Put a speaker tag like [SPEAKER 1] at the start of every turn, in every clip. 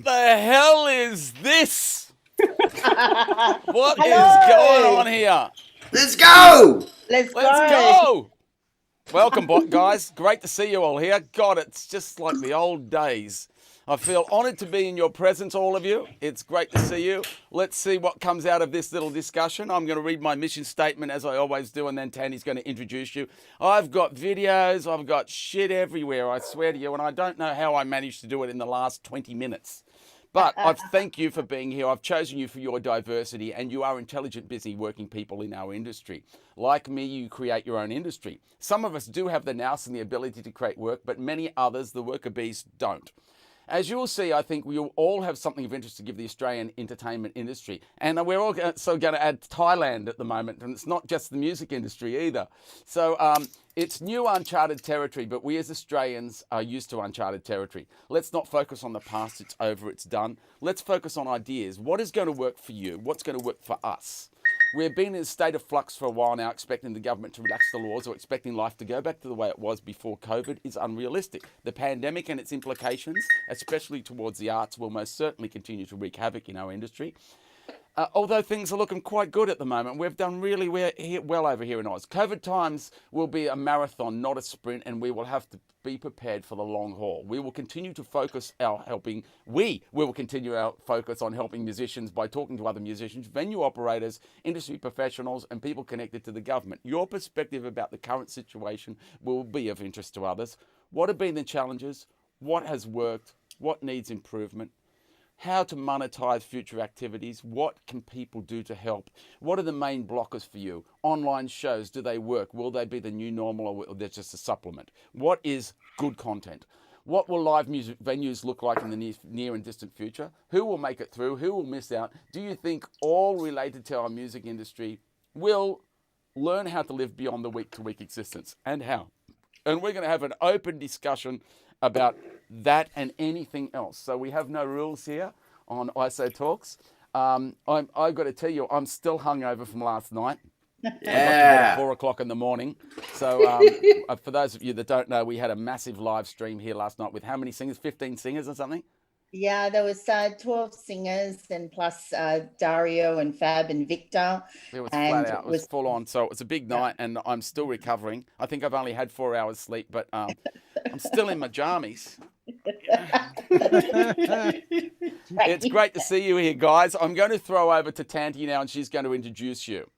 [SPEAKER 1] the hell is this? What is
[SPEAKER 2] Hello.
[SPEAKER 1] going on here?
[SPEAKER 3] Let's go!
[SPEAKER 2] Let's
[SPEAKER 1] go! Welcome, guys. Great to see you all here. God, it's just like the old days. I feel honoured to be in your presence, all of you. It's great to see you. Let's see what comes out of this little discussion. I'm going to read my mission statement as I always do, and then Tanny's going to introduce you. I've got videos. I've got shit everywhere, I swear to you, and I don't know how I managed to do it in the last 20 minutes. But I thank you for being here. I've chosen you for your diversity, and you are intelligent, busy working people in our industry. Like me, you create your own industry. Some of us do have the nous and the ability to create work, but many others, the worker bees, don't. As you will see, I think we all have something of interest to give the Australian entertainment industry. And we're also going to add Thailand at the moment. And it's not just the music industry either. So it's new uncharted territory, but we as Australians are used to uncharted territory. Let's not focus on the past. It's over. It's done. Let's focus on ideas. What is going to work for you? What's going to work for us? We've been in a state of flux for a while now, expecting the government to relax the laws or expecting life to go back to the way it was before COVID is unrealistic. The pandemic and its implications, especially towards the arts, will most certainly continue to wreak havoc in our industry. Although things are looking quite good at the moment, we've done really well over here in Oz. COVID times will be a marathon, not a sprint, and we will have to be prepared for the long haul. We will continue to focus we will continue our focus on helping musicians by talking to other musicians, venue operators, industry professionals, and people connected to the government. Your perspective about the current situation will be of interest to others. What have been the challenges? What has worked? What needs improvement? How to monetize future activities, what can people do to help? What are the main blockers for you? Online shows, do they work? Will they be the new normal or they're just a supplement? What is good content? What will live music venues look like in the near and distant future? Who will make it through? Who will miss out? Do you think all related to our music industry will learn how to live beyond the week-to-week existence, and how? And we're going to have an open discussion about that and anything else. So we have no rules here on ISO Talks. I've got to tell you, I'm still hungover from last night. I got to bed at 4 o'clock in the morning. So for those of you that don't know, we had a massive live stream here last night with how many singers? 15 singers or something?
[SPEAKER 2] Yeah, there was 12 singers and plus Dario and Fab and Victor.
[SPEAKER 1] It was flat out. It was full on. So it was a big night, and I'm still recovering. I think I've only had 4 hours sleep, but I'm still in my jammies. It's great to see you here, guys. I'm going to throw over to Tanti now, and she's going to introduce you.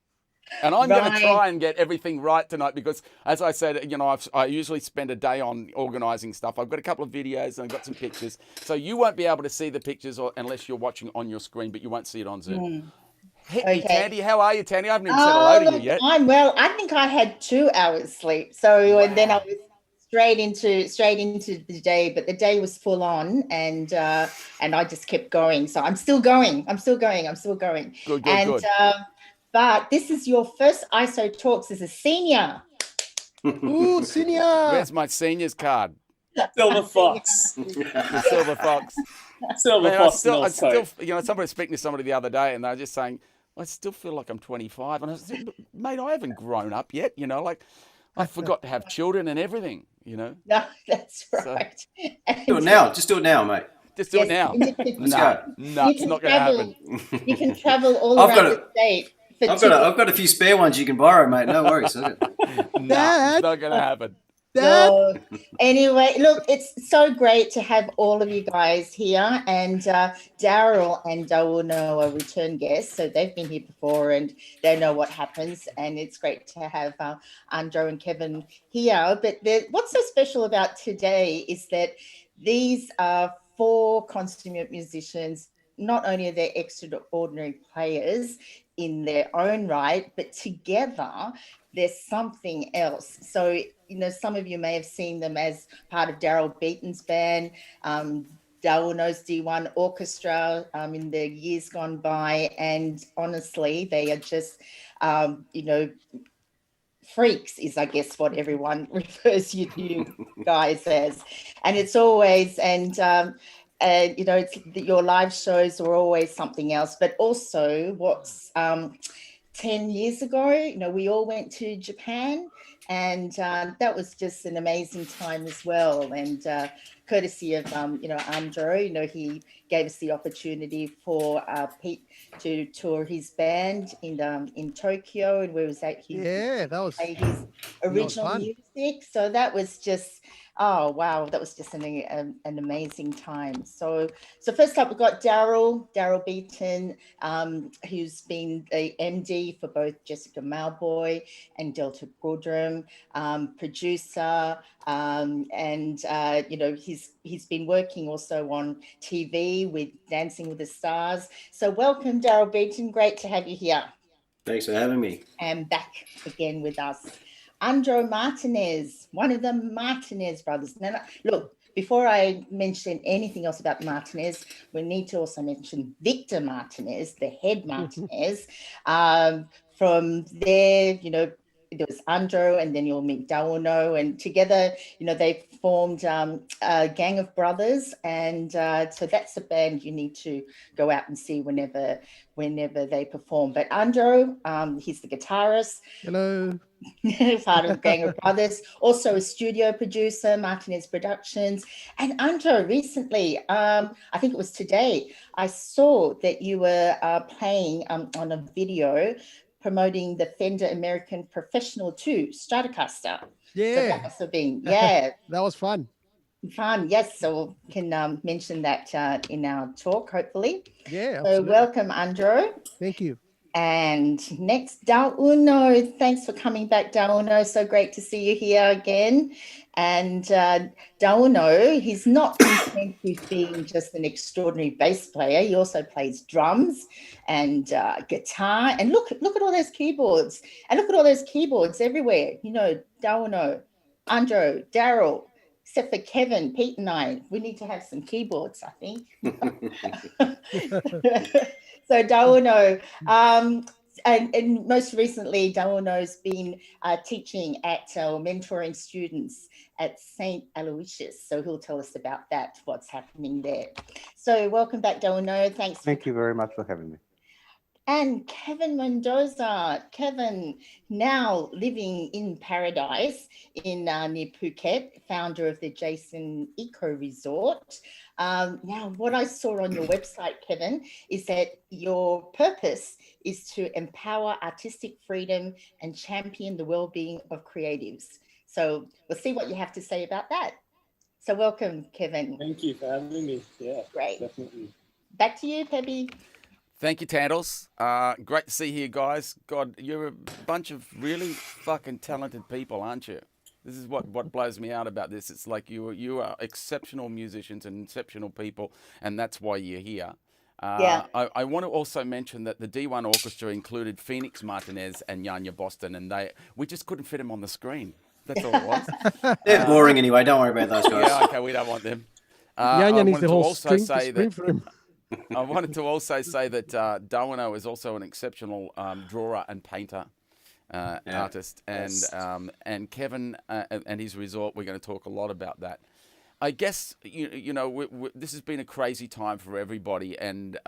[SPEAKER 1] And I'm going to try and get everything right tonight because, as I said, I usually spend a day on organising stuff. I've got a couple of videos and I've got some pictures. So you won't be able to see the pictures unless you're watching on your screen, but you won't see it on Zoom. Hit me, Tanti. How are you, Tanti? I haven't even said hello to you yet.
[SPEAKER 2] I'm well. I think I had 2 hours sleep. So and then I was straight into the day, but the day was full on, and I just kept going. So I'm still going. Good. But this is your first ISO Talks as a senior.
[SPEAKER 4] Ooh, senior.
[SPEAKER 1] Where's my senior's card?
[SPEAKER 5] Silver Fox.
[SPEAKER 1] The Silver Fox.
[SPEAKER 5] Silver Fox.
[SPEAKER 1] I still, somebody was speaking to somebody the other day, and they were just saying, I still feel like I'm 25. And I said, mate, I haven't grown up yet. I forgot to have children and everything,
[SPEAKER 2] No, that's right.
[SPEAKER 3] So, do it now. Just do it now, mate.
[SPEAKER 1] Just do it now. No, it's not going to happen.
[SPEAKER 2] You can travel all around the state.
[SPEAKER 3] I've got a few spare ones you can borrow, mate. No worries.
[SPEAKER 1] No, it's not going to happen.
[SPEAKER 2] So, anyway, look, it's so great to have all of you guys here. And Daryl and Dawuno are return guests. So they've been here before and they know what happens. And it's great to have Andrew and Kevin here. But what's so special about today is that these are 4 consummate musicians. Not only are they extraordinary players in their own right, but together there's something else. So, some of you may have seen them as part of Daryl Beaton's band, Dawuno's D1 Orchestra in the years gone by. And honestly, they are just, freaks is, I guess, what everyone refers you guys as. And it's always, it's your live shows are always something else, but also what's 10 years ago, we all went to Japan And that was just an amazing time as well. And courtesy of, Andrew, he gave us the opportunity for Pete to tour his band in Tokyo, and where was that? He
[SPEAKER 4] Yeah, that was
[SPEAKER 2] played his original
[SPEAKER 4] fun.
[SPEAKER 2] music. So that was just, oh wow, that was just an amazing time. So first up, we've got Daryl Beaton, who's been the MD for both Jessica Malboy and Delta Goodrum, producer, and he's been working also on TV with Dancing with the Stars. So welcome, Daryl Beaton. Great to have you here.
[SPEAKER 3] Thanks for having me.
[SPEAKER 2] And back again with us. Andro Martinez, one of the Martinez brothers. Now, look, before I mention anything else about Martinez, we need to also mention Victor Martinez, the head Martinez. From there, there was Andro, and then you'll meet Dawono, and together, they formed a gang of brothers, and so that's a band you need to go out and see whenever they perform. But Andro, he's the guitarist.
[SPEAKER 4] Hello.
[SPEAKER 2] Part of Gang of Brothers, also a studio producer, Martinez Productions. And Andro, recently, I think it was today, I saw that you were playing on a video promoting the Fender American Professional 2 Stratocaster.
[SPEAKER 4] Yeah.
[SPEAKER 2] So that must have been, yeah.
[SPEAKER 4] That was fun.
[SPEAKER 2] Fun, yes. So we can mention that in our talk, hopefully.
[SPEAKER 4] Yeah,
[SPEAKER 2] So
[SPEAKER 4] absolutely.
[SPEAKER 2] welcome, Andro.
[SPEAKER 4] Thank you.
[SPEAKER 2] And next, Dauno. Thanks for coming back, Dauno. So great to see you here again. And Dauno, he's not content with being just an extraordinary bass player. He also plays drums and guitar. And look at all those keyboards. And look at all those keyboards everywhere. Dauno, Andro, Daryl, except for Kevin, Pete and I. We need to have some keyboards, I think. So Dawono, and most recently, Dawono's been teaching at or mentoring students at St. Aloysius. So he'll tell us about that, what's happening there. So welcome back, Dawono. Thanks.
[SPEAKER 6] Thank you very much for having me.
[SPEAKER 2] And Kevin Mendoza. Kevin, now living in paradise in near Phuket, founder of the Jason Eco Resort. Now, what I saw on your website, Kevin, is that your purpose is to empower artistic freedom and champion the well-being of creatives. So we'll see what you have to say about that. So welcome, Kevin.
[SPEAKER 5] Thank you for having me. Yeah,
[SPEAKER 2] great.
[SPEAKER 5] Definitely.
[SPEAKER 2] Back to you, Pebby.
[SPEAKER 1] Thank you, Tandles. Great to see you guys. God, you're a bunch of really fucking talented people, aren't you? This is what blows me out about this. It's like you are exceptional musicians and exceptional people, and that's why you're here.
[SPEAKER 2] Yeah.
[SPEAKER 1] I want to also mention that the D1 Orchestra included Phoenix Martinez and Yanya Boston, and we just couldn't fit them on the screen. That's all it was.
[SPEAKER 3] They're boring anyway. Don't worry about those guys.
[SPEAKER 1] Yeah, okay, we don't want them.
[SPEAKER 4] Yanya needs the whole screen for him.
[SPEAKER 1] I wanted to also say that Dawono is also an exceptional drawer and painter. Artist, and Kevin and his resort. We're going to talk a lot about that. I guess this has been a crazy time for everybody, and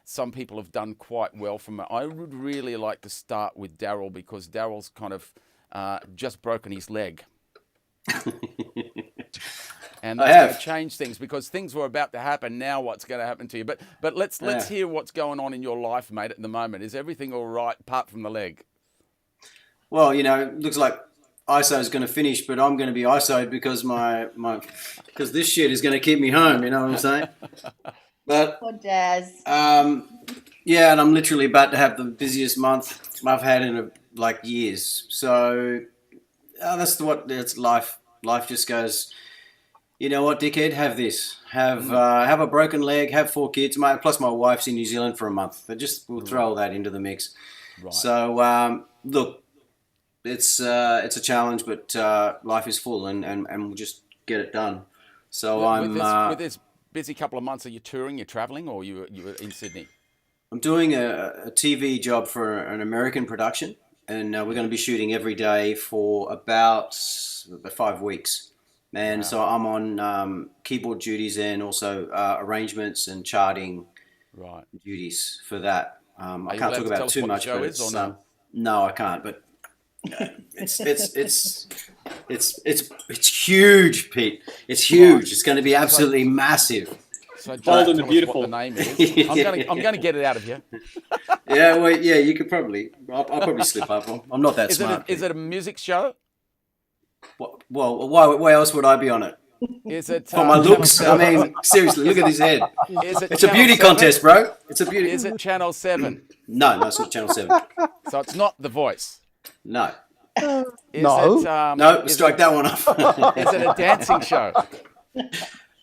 [SPEAKER 1] some people have done quite well from it. I would really like to start with Daryl, because Daryl's kind of just broken his leg. And that's going to change things, because things were about to happen. Now what's going to happen to you? But let's hear what's going on in your life, mate, at the moment. Is everything all right apart from the leg?
[SPEAKER 3] Well, it looks like ISO is going to finish, but I'm going to be ISO'd because because this shit is going to keep me home. You know what I'm saying? But
[SPEAKER 2] Poor Daz.
[SPEAKER 3] yeah, and I'm literally about to have the busiest month I've had in years. So it's life. Life just goes. You know what, dickhead? Have this. Have a broken leg. Have 4 kids. Plus my wife's in New Zealand for a month. We'll throw all that into the mix. Right. So look. It's a challenge, but life is full, and we'll just get it done. So
[SPEAKER 1] with this busy couple of months, are you touring? You're traveling, or you were in Sydney?
[SPEAKER 3] I'm doing a TV job for an American production, and we're going to be shooting every day for about 5 weeks. And so I'm on keyboard duties and also arrangements and charting duties for that. I can't talk about too much, but no, I can't. But It's huge, Pete. It's huge. It's going to be absolutely massive.
[SPEAKER 1] So
[SPEAKER 5] Bold
[SPEAKER 1] just
[SPEAKER 5] and
[SPEAKER 1] tell us
[SPEAKER 5] beautiful.
[SPEAKER 1] what the name is. I'm gonna get it out of you.
[SPEAKER 3] Yeah, well, yeah, you could probably. I'll probably slip up. I'm not that smart.
[SPEAKER 1] Is it a music show?
[SPEAKER 3] Well, why else would I be on it?
[SPEAKER 1] Is it
[SPEAKER 3] For my
[SPEAKER 1] Channel
[SPEAKER 3] looks?
[SPEAKER 1] 7?
[SPEAKER 3] I mean, seriously, look at his head.
[SPEAKER 1] Is it
[SPEAKER 3] It's a
[SPEAKER 1] Channel
[SPEAKER 3] beauty
[SPEAKER 1] 7?
[SPEAKER 3] contest, bro. It's a beauty.
[SPEAKER 1] Is it Channel 7?
[SPEAKER 3] No, it's not Channel 7.
[SPEAKER 1] So it's not The Voice.
[SPEAKER 3] No.
[SPEAKER 1] Is
[SPEAKER 4] No.
[SPEAKER 1] it,
[SPEAKER 3] No, strike that one off.
[SPEAKER 1] Is it a dancing show?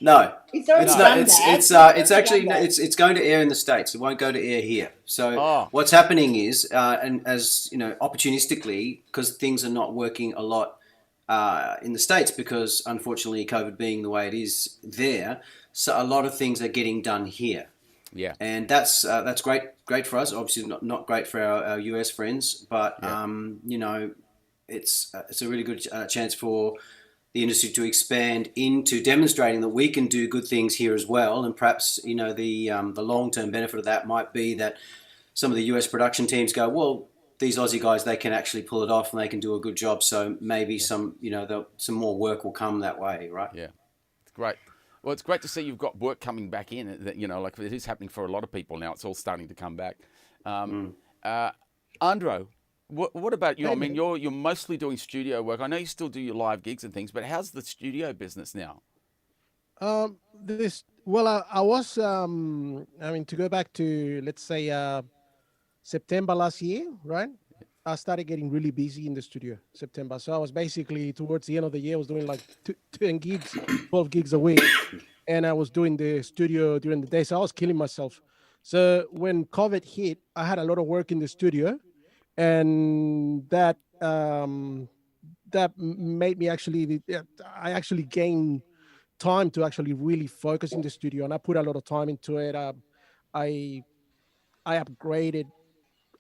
[SPEAKER 3] No.
[SPEAKER 2] It's already
[SPEAKER 3] It's
[SPEAKER 2] done
[SPEAKER 3] not.
[SPEAKER 2] that.
[SPEAKER 3] It's actually it's going to air in the States. It won't go to air here. So
[SPEAKER 1] Oh.
[SPEAKER 3] what's happening is, and as you know, opportunistically, because things are not working a lot in the States, because unfortunately COVID being the way it is there, so a lot of things are getting done here.
[SPEAKER 1] Yeah.
[SPEAKER 3] And that's great for us. Obviously not great for our US friends, but you know, it's a really good chance for the industry to expand into demonstrating that we can do good things here as well. And perhaps, you know, the long-term benefit of that might be that some of the US production teams go, well, these Aussie guys, they can actually pull it off and they can do a good job. So maybe some more work will come that way, right?
[SPEAKER 1] Yeah. It's great. Well, it's great to see you've got work coming back in. That, you know, like it is happening for a lot of people now. It's all starting to come back. Andro, what about you? I mean, you're mostly doing studio work. I know you still do your live gigs and things, but how's the studio business now?
[SPEAKER 4] I was I mean, to go back to, let's say, September last year, right? I started getting really busy in the studio September. So I was basically towards the end of the year, I was doing like 10 gigs, 12 gigs a week. And I was doing the studio during the day. So I was killing myself. So when COVID hit, I had a lot of work in the studio, and that made me I actually gained time to actually really focus in the studio, and I put a lot of time into it. I upgraded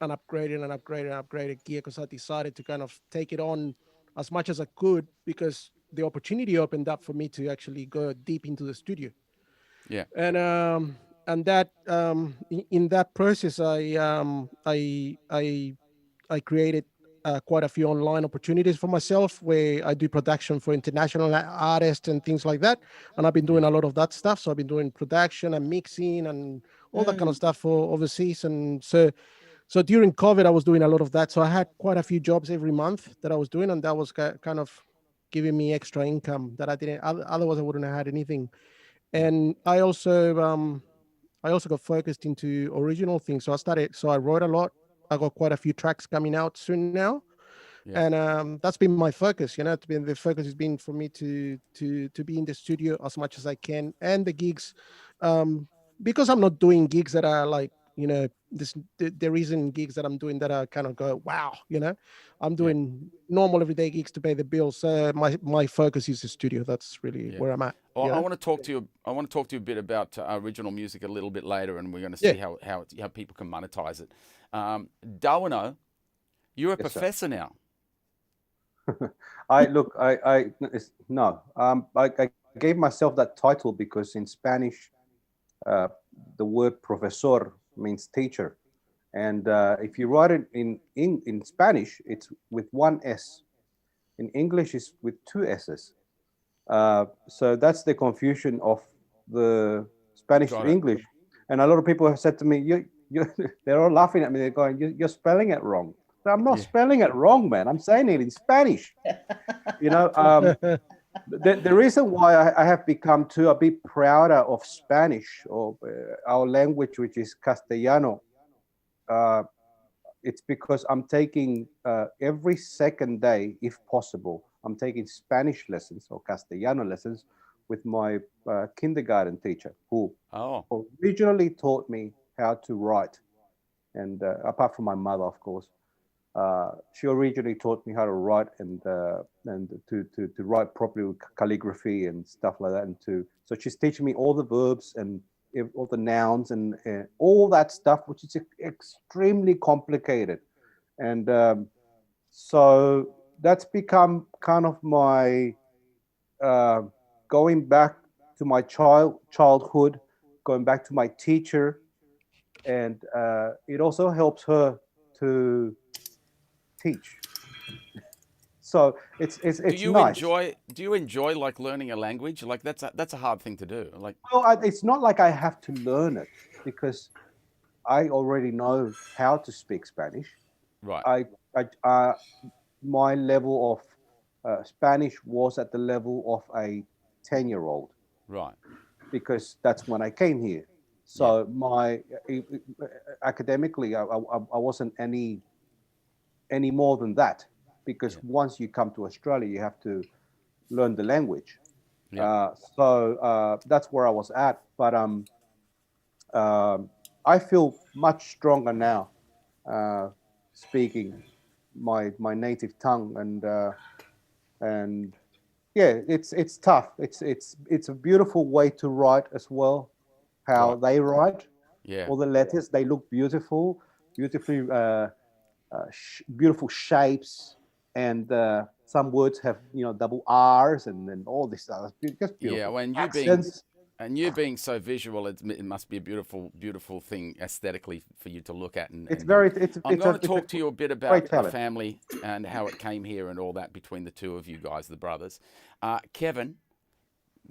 [SPEAKER 4] and upgraded gear because I decided to kind of take it on as much as I could, because the opportunity opened up for me to actually go deep into the studio.
[SPEAKER 1] Yeah.
[SPEAKER 4] And that in that process, I created quite a few online opportunities for myself, where I do production for international artists and things like that. And I've been doing a lot of that stuff. So I've been doing production and mixing and all that kind of stuff for overseas. And so during COVID, I was doing a lot of that. So I had quite a few jobs every month that I was doing, and that was kind of giving me extra income that I didn't, otherwise I wouldn't have had anything. And I also got focused into original things. So I wrote a lot. I got quite a few tracks coming out soon now. Yeah. And that's been my focus. You know, the focus has been for me to be in the studio as much as I can, and the gigs, because I'm not doing gigs that are like, you know, there isn't gigs that I'm doing that are kind of go, wow, you know, I'm doing normal everyday gigs to pay the bills. So my focus is the studio. That's really where I'm at.
[SPEAKER 1] Well, I want to talk to you. I want to talk to you a bit about original music a little bit later, and we're going to see how people can monetize it. Darwino, you're a professor now.
[SPEAKER 6] I gave myself that title because in Spanish, the word profesor means teacher, and if you write it in Spanish, it's with one S. In English, it's with two S's. So that's the confusion of the Spanish to English. And a lot of people have said to me, they're all laughing at me. They're going, you're spelling it wrong. I'm not spelling it wrong, man. I'm saying it in Spanish. You know, the reason why I have become a bit prouder of Spanish, or our language, which is Castellano, it's because I'm taking every second day, if possible, I'm taking Spanish lessons or Castellano lessons with my kindergarten teacher, who originally taught me how to write. And apart from my mother, of course, she originally taught me how to write and to write properly with calligraphy and stuff like that. So she's teaching me all the verbs and all the nouns and all that stuff, which is extremely complicated. And so that's become kind of my going back to my childhood, going back to my teacher, and it also helps her to teach. So it's
[SPEAKER 1] Do you
[SPEAKER 6] nice.
[SPEAKER 1] enjoy like learning a language? Like that's a hard thing to do. Like,
[SPEAKER 6] Well, it's not like I have to learn it because I already know how to speak Spanish.
[SPEAKER 1] right,
[SPEAKER 6] My level of Spanish was at the level of a 10-year-old
[SPEAKER 1] right,
[SPEAKER 6] because that's when I came here. So my academically, I wasn't any more than that because once you come to Australia, you have to learn the language.
[SPEAKER 1] yeah,
[SPEAKER 6] So that's where I was at. But I feel much stronger now speaking my native tongue, and yeah, it's tough. It's a beautiful way to write as well. How
[SPEAKER 1] right,
[SPEAKER 6] they write,
[SPEAKER 1] yeah.
[SPEAKER 6] all the letters, they look beautiful, beautifully beautiful shapes, and some words have double R's and all this stuff. Just
[SPEAKER 1] Yeah,
[SPEAKER 6] beautiful
[SPEAKER 1] when
[SPEAKER 6] accents.
[SPEAKER 1] you being so visual, it must be a beautiful, beautiful thing aesthetically for you to look at.
[SPEAKER 6] It's
[SPEAKER 1] And
[SPEAKER 6] very it's
[SPEAKER 1] I'm
[SPEAKER 6] it's a
[SPEAKER 1] going to
[SPEAKER 6] it's a
[SPEAKER 1] talk to you a bit
[SPEAKER 6] great
[SPEAKER 1] about the
[SPEAKER 6] talent.
[SPEAKER 1] family and how it came here and all that between the two of you guys, the brothers. Kevin,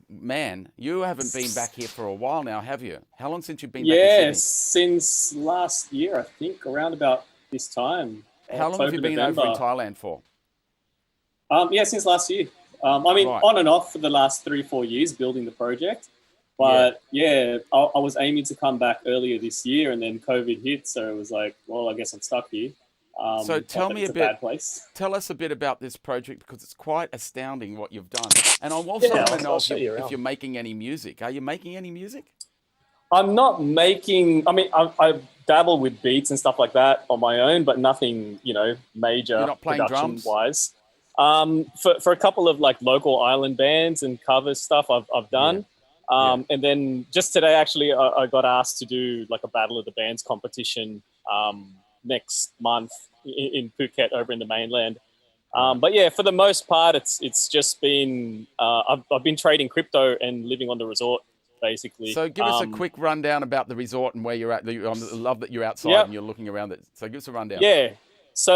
[SPEAKER 1] man, you haven't been back here for a while now, have you? How long since you've been back in Sydney?
[SPEAKER 5] Yes, since last year, I think, around about this time,
[SPEAKER 1] How long have you
[SPEAKER 5] October,
[SPEAKER 1] been over in
[SPEAKER 5] November.
[SPEAKER 1] Thailand for?
[SPEAKER 5] Yeah, since last year. I mean,
[SPEAKER 1] Right.
[SPEAKER 5] on and off for the last 3-4 years building the project. But yeah, I was aiming to come back earlier this year, and then COVID hit, so it was like, well, I guess I'm stuck here.
[SPEAKER 1] So tell me
[SPEAKER 5] it's
[SPEAKER 1] a
[SPEAKER 5] a
[SPEAKER 1] bit.
[SPEAKER 5] bad place.
[SPEAKER 1] Tell us a bit about this project because it's quite astounding what you've done. And I'm also
[SPEAKER 5] Yeah,
[SPEAKER 1] want to know
[SPEAKER 5] I'll show you
[SPEAKER 1] if
[SPEAKER 5] around.
[SPEAKER 1] you're making any music. Are you making any music?
[SPEAKER 5] I'm not making. I mean, I dabble with beats and stuff like that on my own, but nothing, major
[SPEAKER 1] You're not playing
[SPEAKER 5] production
[SPEAKER 1] drums?
[SPEAKER 5] wise. For a couple of like local island bands and cover stuff, I've done. And then just today, actually, I got asked to do like a Battle of the Bands competition next month in Phuket over in the mainland. But yeah, for the most part, it's just been I've been trading crypto and living on the resort basically.
[SPEAKER 1] So give us a quick rundown about the resort and where you're at. I love that you're outside
[SPEAKER 5] Yep.
[SPEAKER 1] and you're looking around it. So give us a rundown.
[SPEAKER 5] Yeah. So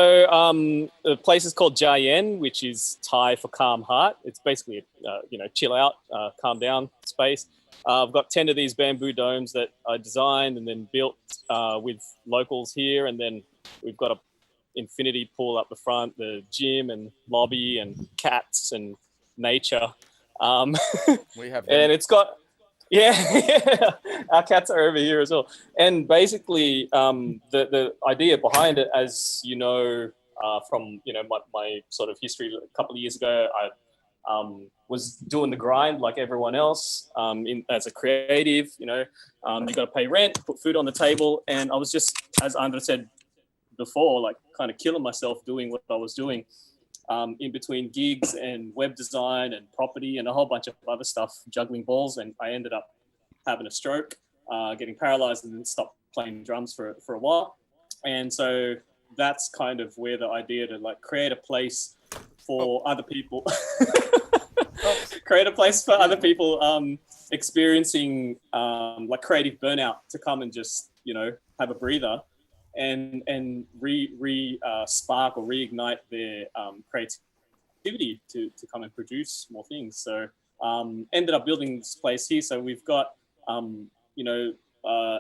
[SPEAKER 5] the place is called Jayen, which is Thai for calm heart. It's basically a chill out, calm down space. I've got 10 of these bamboo domes that I designed and then built with locals here, and then we've got a infinity pool up the front, the gym and lobby and cats and nature.
[SPEAKER 1] We have them.
[SPEAKER 5] And it's got, our cats are over here as well. And basically, the idea behind it, as you know, from my sort of history a couple of years ago, I was doing the grind like everyone else. As a creative, you got to pay rent, put food on the table, and I was just, as Andra said before, like kind of killing myself doing what I was doing. In between gigs and web design and property and a whole bunch of other stuff, juggling balls, and I ended up having a stroke, getting paralyzed, and then stopped playing drums for a while. And so that's kind of where the idea to like create a place for other people, other people experiencing like creative burnout to come and just have a breather. And spark or reignite their creativity to come and produce more things. So ended up building this place here. So we've got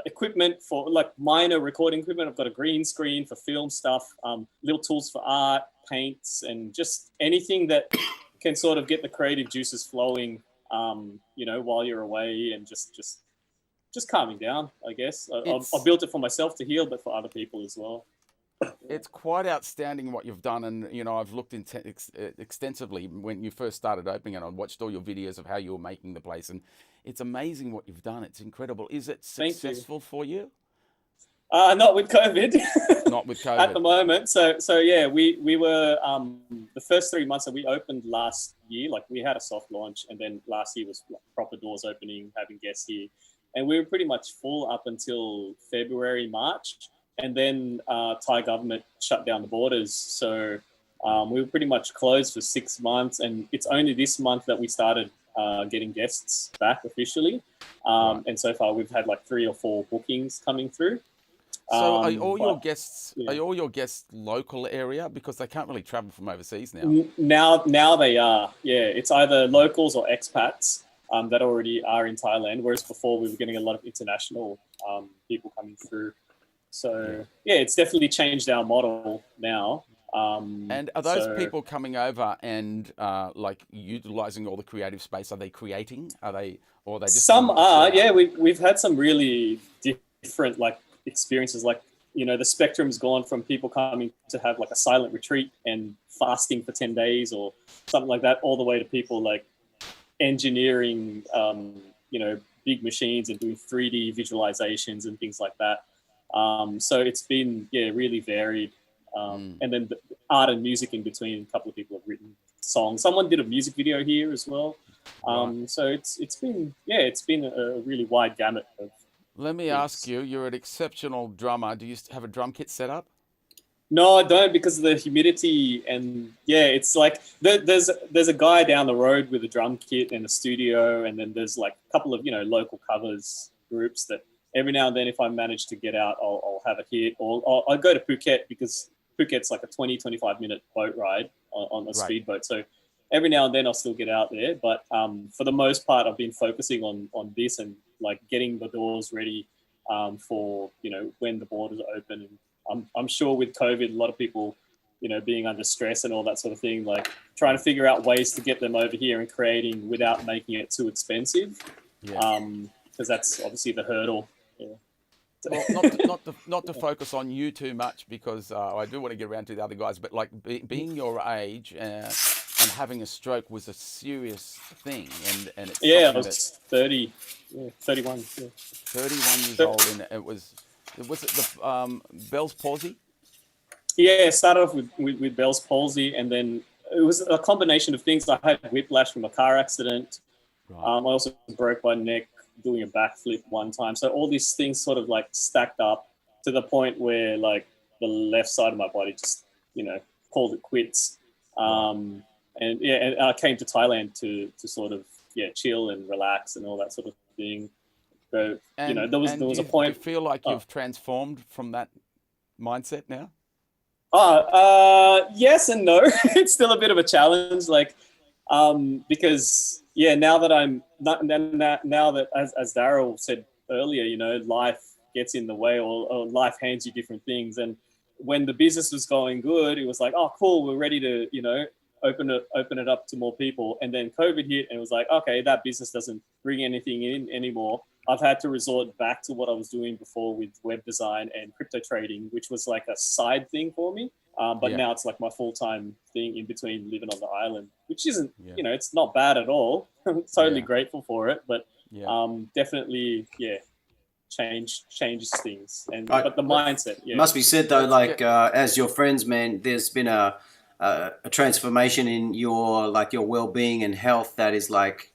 [SPEAKER 5] equipment for like minor recording equipment. I've got a green screen for film stuff, little tools for art, paints, and just anything that can sort of get the creative juices flowing. While you're away and just calming down, I guess. I built it for myself to heal, but for other people as well.
[SPEAKER 1] It's quite outstanding what you've done, and I've looked extensively when you first started opening it. I watched all your videos of how you were making the place, and it's amazing what you've done. It's incredible. Is it successful for you?
[SPEAKER 5] Not with COVID.
[SPEAKER 1] Not with COVID
[SPEAKER 5] at the moment. So yeah, we were the first 3 months that we opened last year. Like we had a soft launch, and then last year was proper doors opening, having guests here. And we were pretty much full up until February, March. And then Thai government shut down the borders. So we were pretty much closed for 6 months. And it's only this month that we started getting guests back officially. And so far we've had like 3 or 4 bookings coming through.
[SPEAKER 1] So are all your
[SPEAKER 5] But
[SPEAKER 1] guests
[SPEAKER 5] yeah.
[SPEAKER 1] are all your guests local area, because they can't really travel from overseas now?
[SPEAKER 5] Now they are. Yeah, it's either locals or expats that already are in Thailand. Whereas before we were getting a lot of international people coming through. So yeah, it's definitely changed our model now.
[SPEAKER 1] And are those
[SPEAKER 5] So
[SPEAKER 1] people coming over and like utilizing all the creative space? Are they creating? Are they, or are they just
[SPEAKER 5] some
[SPEAKER 1] coming to
[SPEAKER 5] are.
[SPEAKER 1] chill
[SPEAKER 5] Yeah,
[SPEAKER 1] out?
[SPEAKER 5] we've had some really different like experiences. Like, you know, the spectrum's gone from people coming to have like a silent retreat and fasting for 10 days or something like that, all the way to people like engineering, you know, big machines and doing 3D visualizations and things like that. So it's been, really varied. And then the art and music in between. A couple of people have written songs. Someone did a music video here as well.
[SPEAKER 1] Right.
[SPEAKER 5] So it's been a really wide gamut of
[SPEAKER 1] Let me ask you, you're an exceptional drummer. Do you have a drum kit set up?
[SPEAKER 5] No, I don't, because of the humidity. And it's like there's a guy down the road with a drum kit and a studio, and then there's like a couple of, you know, local covers groups that every now and then, if I manage to get out, I'll have a hit, or I'll go to Phuket, because Phuket's like a 20-25 minute boat ride on a
[SPEAKER 1] Right.
[SPEAKER 5] speedboat. So every now and then I'll still get out there, but for the most part I've been focusing on this and like getting the doors ready for, you know, when the borders are open. And I'm sure with COVID, a lot of people, you know, being under stress and all that sort of thing, like trying to figure out ways to get them over here and creating without making it too expensive.
[SPEAKER 1] Yeah.
[SPEAKER 5] Because that's obviously the hurdle. Yeah.
[SPEAKER 1] Well, not to focus on you too much, because I do want to get around to the other guys, but like being your age and having a stroke was a serious thing, and it's
[SPEAKER 5] I
[SPEAKER 1] something
[SPEAKER 5] was 30, 31. Yeah.
[SPEAKER 1] 31 years old, and it was it the Bell's palsy?
[SPEAKER 5] Yeah, it started off with Bell's palsy, and then it was a combination of things. I had whiplash from a car accident.
[SPEAKER 1] Right.
[SPEAKER 5] I also broke my neck doing a backflip one time. So all these things sort of like stacked up to the point where like the left side of my body just, you know, called it quits. And I came to Thailand to sort of chill and relax and all that sort of thing. So you know, there was a point.
[SPEAKER 1] Do you feel like you've transformed from that mindset now?
[SPEAKER 5] Yes and no. It's still a bit of a challenge, like because now that I'm not now that as Daryl said earlier, you know, life gets in the way, or life hands you different things. And when the business was going good, it was like, oh cool, we're ready to, you know, open it up to more people. And then COVID hit, and it was like, okay, that business doesn't bring anything in anymore. I've had to resort back to what I was doing before with web design and crypto trading, which was like a side thing for me. But now it's like my full-time thing in between living on the island, which isn't, you know, it's not bad at all. I'm totally grateful for it, but definitely, changes things. And but the mindset,
[SPEAKER 3] Must be said though, like as your friends, man, there's been a transformation in your well-being and health that is like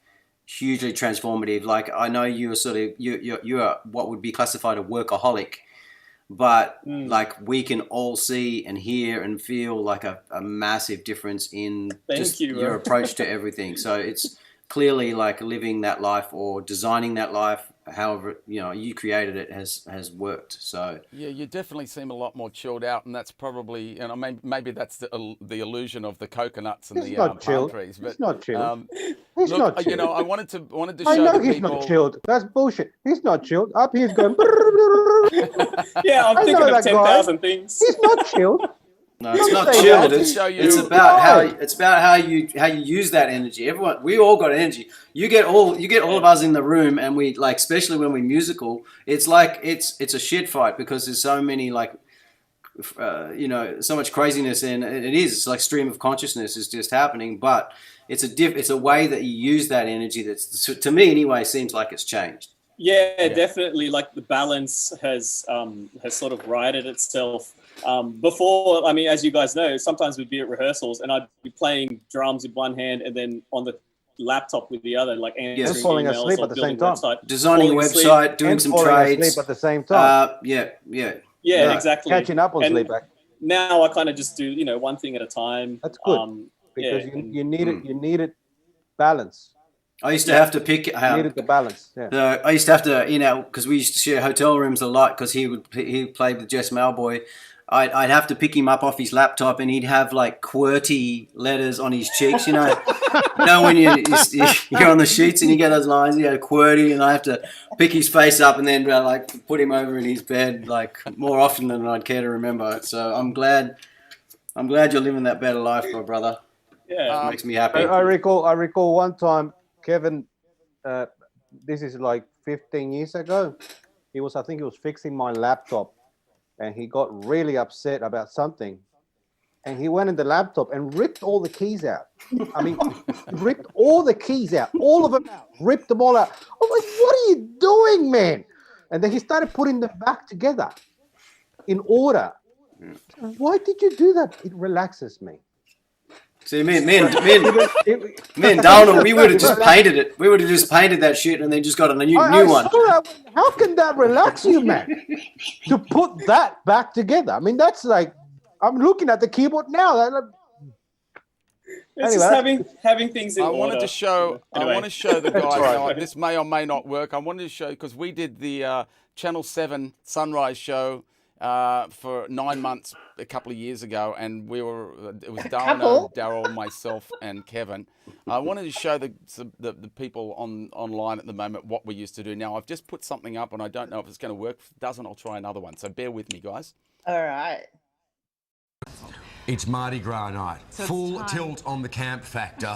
[SPEAKER 3] hugely transformative. Like I know you're you're what would be classified a workaholic, but like we can all see and hear and feel like a massive difference in your approach to everything. So it's clearly like living that life or designing that life, however, you know, you created it, has worked. So
[SPEAKER 1] yeah, you definitely seem a lot more chilled out, and that's probably, and I mean, maybe that's the illusion of the coconuts and the palm trees. But
[SPEAKER 6] he's not chilled.
[SPEAKER 1] He's
[SPEAKER 6] not chilled.
[SPEAKER 1] You know, I wanted to show
[SPEAKER 6] I know
[SPEAKER 1] the
[SPEAKER 6] he's
[SPEAKER 1] people.
[SPEAKER 6] not chilled. That's bullshit. He's not chilled. Up he's going.
[SPEAKER 5] I'm thinking of 10,000 things.
[SPEAKER 6] He's not chilled.
[SPEAKER 3] No, it's not chilled. It's about how you use that energy. Everyone, we all got energy. You get all of us in the room, and we like, especially when we're musical. It's like it's a shit fight because there's so many like, you know, so much craziness, and it's like stream of consciousness is just happening. But it's a way that you use that energy that's, to me anyway, seems like it's changed.
[SPEAKER 5] Yeah, definitely. Like the balance has sort of righted itself. Before, I mean, as you guys know, sometimes we'd be at rehearsals and I'd be playing drums with one hand and then on the laptop with the other, like answering
[SPEAKER 6] falling
[SPEAKER 5] emails
[SPEAKER 6] asleep
[SPEAKER 5] or
[SPEAKER 6] at the
[SPEAKER 5] building
[SPEAKER 6] same time.
[SPEAKER 5] website,
[SPEAKER 3] Designing a website, doing some trades.
[SPEAKER 6] Asleep at the same time.
[SPEAKER 5] Yeah, exactly.
[SPEAKER 6] Catching up on sleep.
[SPEAKER 5] Now I kind of just do, you know, one thing at a time.
[SPEAKER 6] That's good because you need it. You needed balance.
[SPEAKER 3] I used to have to pick.
[SPEAKER 6] Needed the balance. Yeah.
[SPEAKER 3] I used to have to, because we used to share hotel rooms a lot because he played with Jess Malboy. I'd have to pick him up off his laptop and he'd have like QWERTY letters on his cheeks, when you're on the sheets and you get those lines, QWERTY, and I have to pick his face up and then put him over in his bed more often than I'd care to remember. So I'm glad you're living that better life, my brother.
[SPEAKER 5] Yeah,
[SPEAKER 3] it makes me happy.
[SPEAKER 6] I recall one time, Kevin, this is like 15 years ago. I think he was fixing my laptop and he got really upset about something. And he went in the laptop and ripped all the keys out. I mean, ripped all the keys out, all of them out, ripped them all out. I was like, what are you doing, man? And then he started putting them back together in order. Why did you do that? It relaxes me.
[SPEAKER 3] See, me and Donald, we would have just painted it. We would have just painted that shit and then just got a new one.
[SPEAKER 6] How can that relax you, man? To put that back together. I mean, that's like, I'm looking at the keyboard now.
[SPEAKER 5] It's just having things in order.
[SPEAKER 1] I want to show the guys.
[SPEAKER 5] Right.
[SPEAKER 1] This may or may not work. I wanted to show because we did the Channel 7 Sunrise show for 9 months a couple of years ago, and it was Daryl, myself, and Kevin. I wanted to show the people online at the moment what we used to do. Now I've just put something up, and I don't know if it's going to work. If it doesn't, I'll try another one. So bear with me, guys.
[SPEAKER 2] All right.
[SPEAKER 7] It's Mardi Gras night. Full tilt on the camp factor.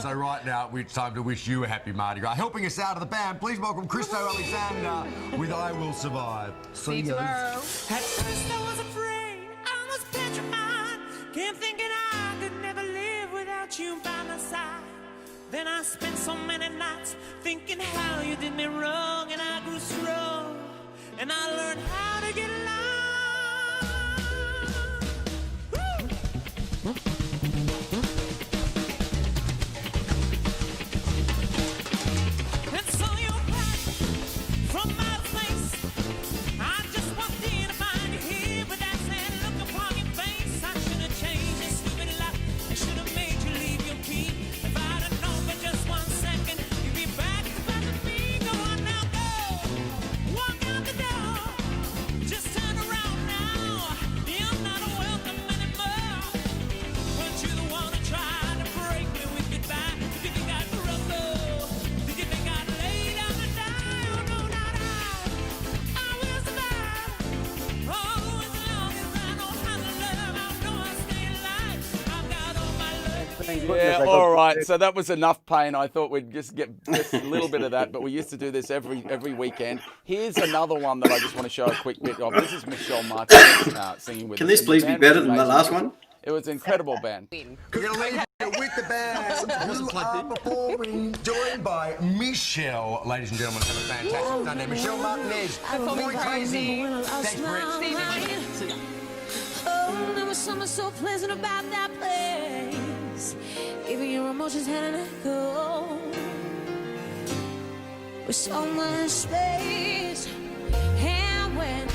[SPEAKER 7] So right now, it's time to wish you a happy Mardi Gras. Helping us out of the band, please welcome Christo Alexander with I Will Survive.
[SPEAKER 8] See you tomorrow. At first I was afraid, I was petrified, kept thinking I could never live without you by my side. Then I spent so many nights thinking how you did me wrong, and I grew strong, and I learned how to get along.
[SPEAKER 1] Yeah, all right. So that was enough pain. I thought we'd just get just a little bit of that, but we used to do this every weekend. Here's another one that I just want to show a quick bit of. This is Michelle Martin singing with us.
[SPEAKER 3] Can this please be better than the last one?
[SPEAKER 1] It was an incredible band.
[SPEAKER 7] We're going to leave you with the band who are performing, joined by Michelle. Ladies and gentlemen, have a fantastic Sunday. Michelle Martinez. Going crazy. Thanks, Brett.
[SPEAKER 8] Oh, there was something so pleasant about that place. Even your emotions had an echo. With so much space. And when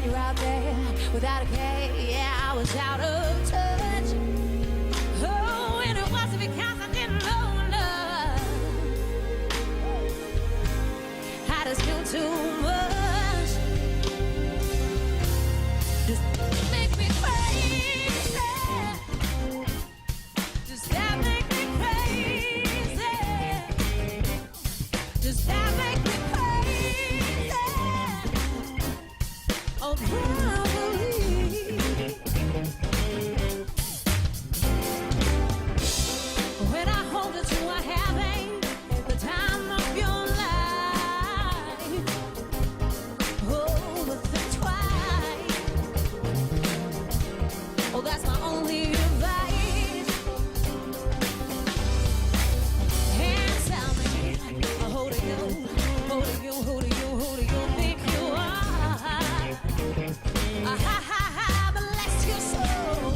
[SPEAKER 8] you're out there without a care, yeah, I was out of touch. Oh, and it wasn't because I didn't know love. I just knew too much. Just make me crazy. Just that make me crazy. Just that make me crazy. Oh, probably. When I hold it to a having the time of your life. Oh, but think twice. Oh, that's my only advice. And tell me, who do you think you are? Bless your soul.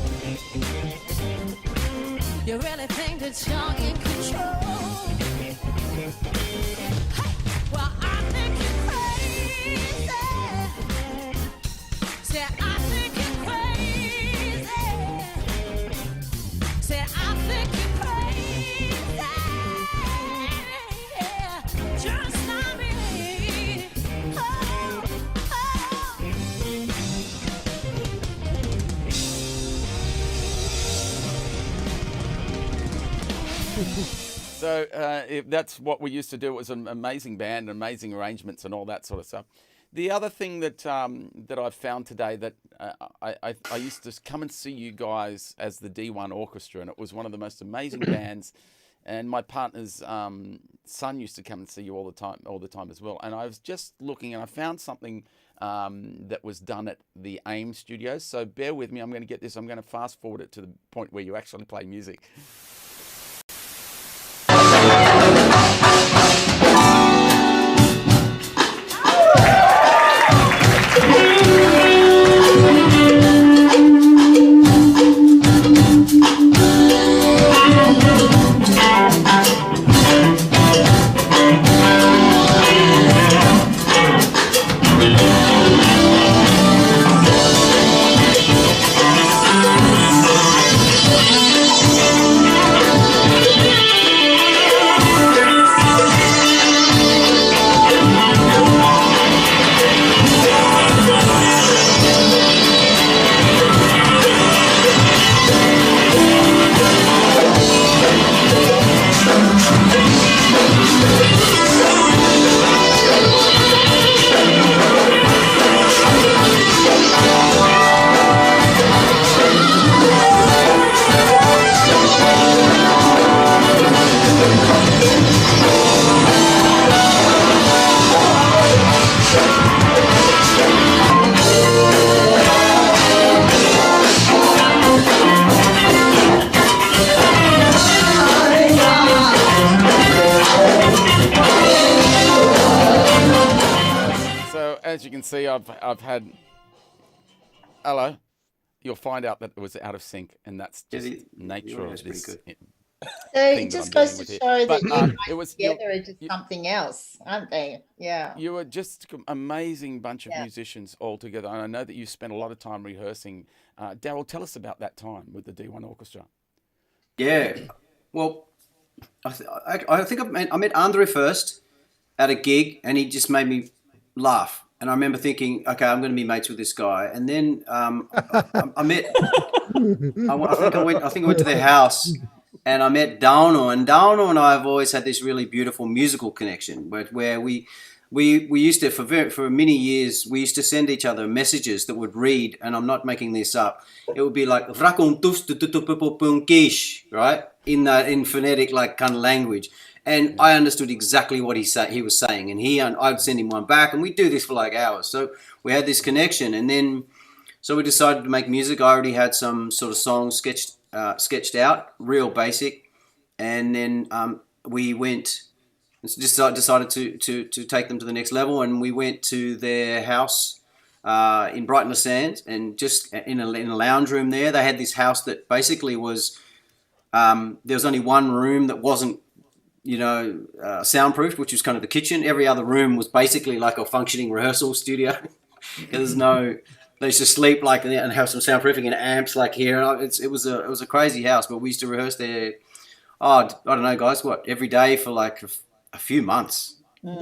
[SPEAKER 8] You really think that you're in control? Hey, well, I think you're crazy. Said I think you're crazy. Said I think you're crazy.
[SPEAKER 1] So that's what we used to do. It was an amazing band, amazing arrangements, and all that sort of stuff. The other thing that that I've found today that I used to come and see you guys as the D1 Orchestra, and it was one of the most amazing bands. And my partner's son used to come and see you all the time as well. And I was just looking, and I found something that was done at the AIM Studios. So bear with me. I'm going to get this. I'm going to fast forward it to the point where you actually play music. As you can see, I've had. Hello. You'll find out that it was out of sync, and that's just nature of this.
[SPEAKER 2] So it just goes to show that you guys
[SPEAKER 1] it was
[SPEAKER 2] together are just something else, aren't they? Yeah.
[SPEAKER 1] You were just an amazing bunch of musicians all together, and I know that you spent a lot of time rehearsing. Daryl, tell us about that time with the D1 Orchestra.
[SPEAKER 3] Yeah, well, I think I met Andre first at a gig, and he just made me laugh. And I remember thinking, okay, I'm going to be mates with this guy. And then I met, I think I went to their house, and I met Dauno. And Dauno and I have always had this really beautiful musical connection, where we used to, for many years, we used to send each other messages that would read, and I'm not making this up. It would be like right, in phonetic like kind of language. And I understood exactly what he was saying, and I'd send him one back, and we'd do this for like hours. So we had this connection, and then so we decided to make music. I already had some sort of songs sketched out, real basic, and then we decided to take them to the next level, and we went to their house in Brighton Le Sands, and just in a lounge room there. They had this house that basically was there was only one room that wasn't soundproofed, which was kind of the kitchen. Every other room was basically like a functioning rehearsal studio. They used to sleep like and have some soundproofing and amps like here. It was a crazy house, but we used to rehearse there. I don't know, guys, every day for like a few months.
[SPEAKER 4] We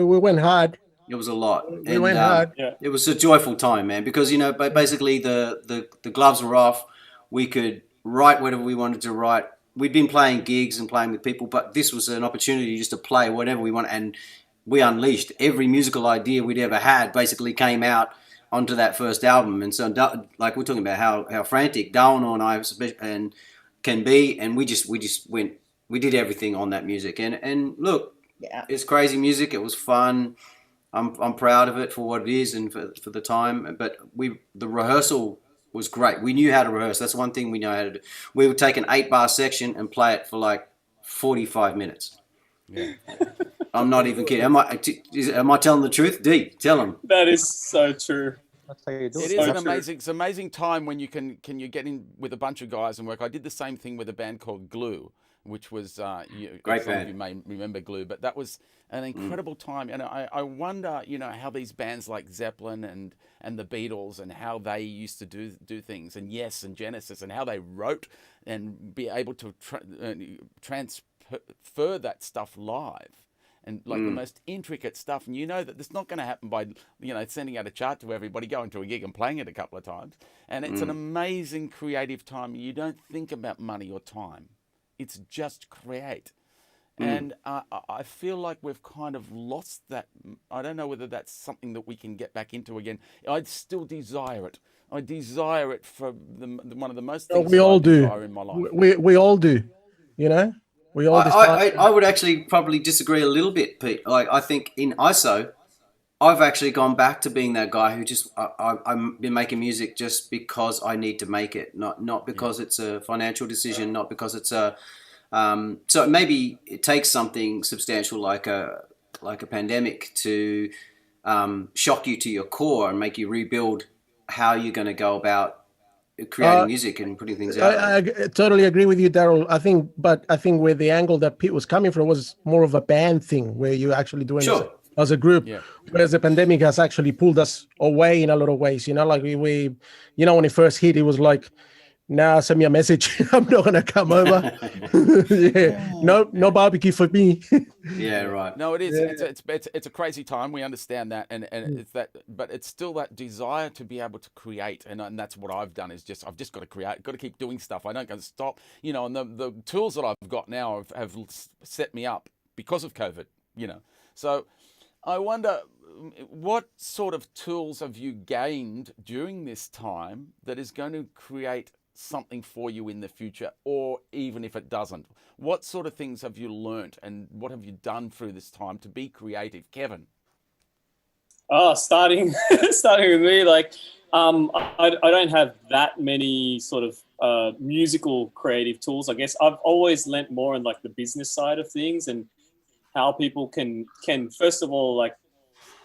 [SPEAKER 4] went hard.
[SPEAKER 3] It was a lot.
[SPEAKER 4] We went hard.
[SPEAKER 3] It was a joyful time, man, because basically the gloves were off. We could write whatever we wanted to write. We'd been playing gigs and playing with people, but this was an opportunity just to play whatever we want, and we unleashed every musical idea we'd ever had. Basically, came out onto that first album, and so like we're talking about how frantic Dauno and I can be, and we just went. We did everything on that music, and look, it's crazy music. It was fun. I'm proud of it for what it is and for the time. But the rehearsal was great. We knew how to rehearse. That's one thing we know how to do. We would take an 8-bar section and play it for like 45 minutes.
[SPEAKER 1] Yeah.
[SPEAKER 3] I'm not even kidding. Am I telling the truth? D, tell them.
[SPEAKER 5] That is so true.
[SPEAKER 6] That's how you do
[SPEAKER 1] It
[SPEAKER 6] it.
[SPEAKER 1] is it's an amazing time when you can get in with a bunch of guys and work. I did the same thing with a band called Glue, which was
[SPEAKER 3] great
[SPEAKER 1] some
[SPEAKER 3] band.
[SPEAKER 1] of you may remember Glue, but that was an incredible time. And I wonder, how these bands like Zeppelin and the Beatles and how they used to do things, and Yes and Genesis, and how they wrote and be able to transfer that stuff live. And like the most intricate stuff, and that it's not going to happen by sending out a chart to everybody, going to a gig and playing it a couple of times. And it's an amazing creative time. You don't think about money or time. It's just create.
[SPEAKER 3] Mm.
[SPEAKER 1] And I feel like we've kind of lost that. I don't know whether that's something that we can get back into again. I'd still desire it. I desire it for one of the most things
[SPEAKER 4] We
[SPEAKER 1] that I
[SPEAKER 4] all do.
[SPEAKER 1] desire in my life.
[SPEAKER 4] We all do. You know, we all desire.
[SPEAKER 3] I would actually probably disagree a little bit, Pete. Like, I think in ISO, I've actually gone back to being that guy who just I've been making music just because I need to make it, not because it's a financial decision, not because it's a so maybe it takes something substantial like a pandemic to shock you to your core and make you rebuild how you're going to go about creating music and putting things out there.
[SPEAKER 4] I totally agree with you, Daryl. I think where the angle that Pete was coming from was more of a band thing, where you're actually doing
[SPEAKER 3] Sure.
[SPEAKER 4] as a group.
[SPEAKER 1] Yeah.
[SPEAKER 4] Whereas the pandemic has actually pulled us away in a lot of ways. You know, like we you know, when it first hit, it was like, nah, send me a message. I'm not gonna come over. Yeah, no barbecue for me.
[SPEAKER 3] Yeah, right.
[SPEAKER 1] No, it is. It's a crazy time. We understand that, and it's that, but it's still that desire to be able to create, and that's what I've done. Is I've just got to create, got to keep doing stuff. I don't go stop. You know, and the tools that I've got now have set me up because of COVID. You know, so I wonder what sort of tools have you gained during this time that is going to create something for you in the future, or even if it doesn't, what sort of things have you learnt and what have you done through this time to be creative, Kevin?
[SPEAKER 5] Starting with me, like I don't have that many sort of musical creative tools. I guess I've always lent more on like the business side of things and how people can first of all, like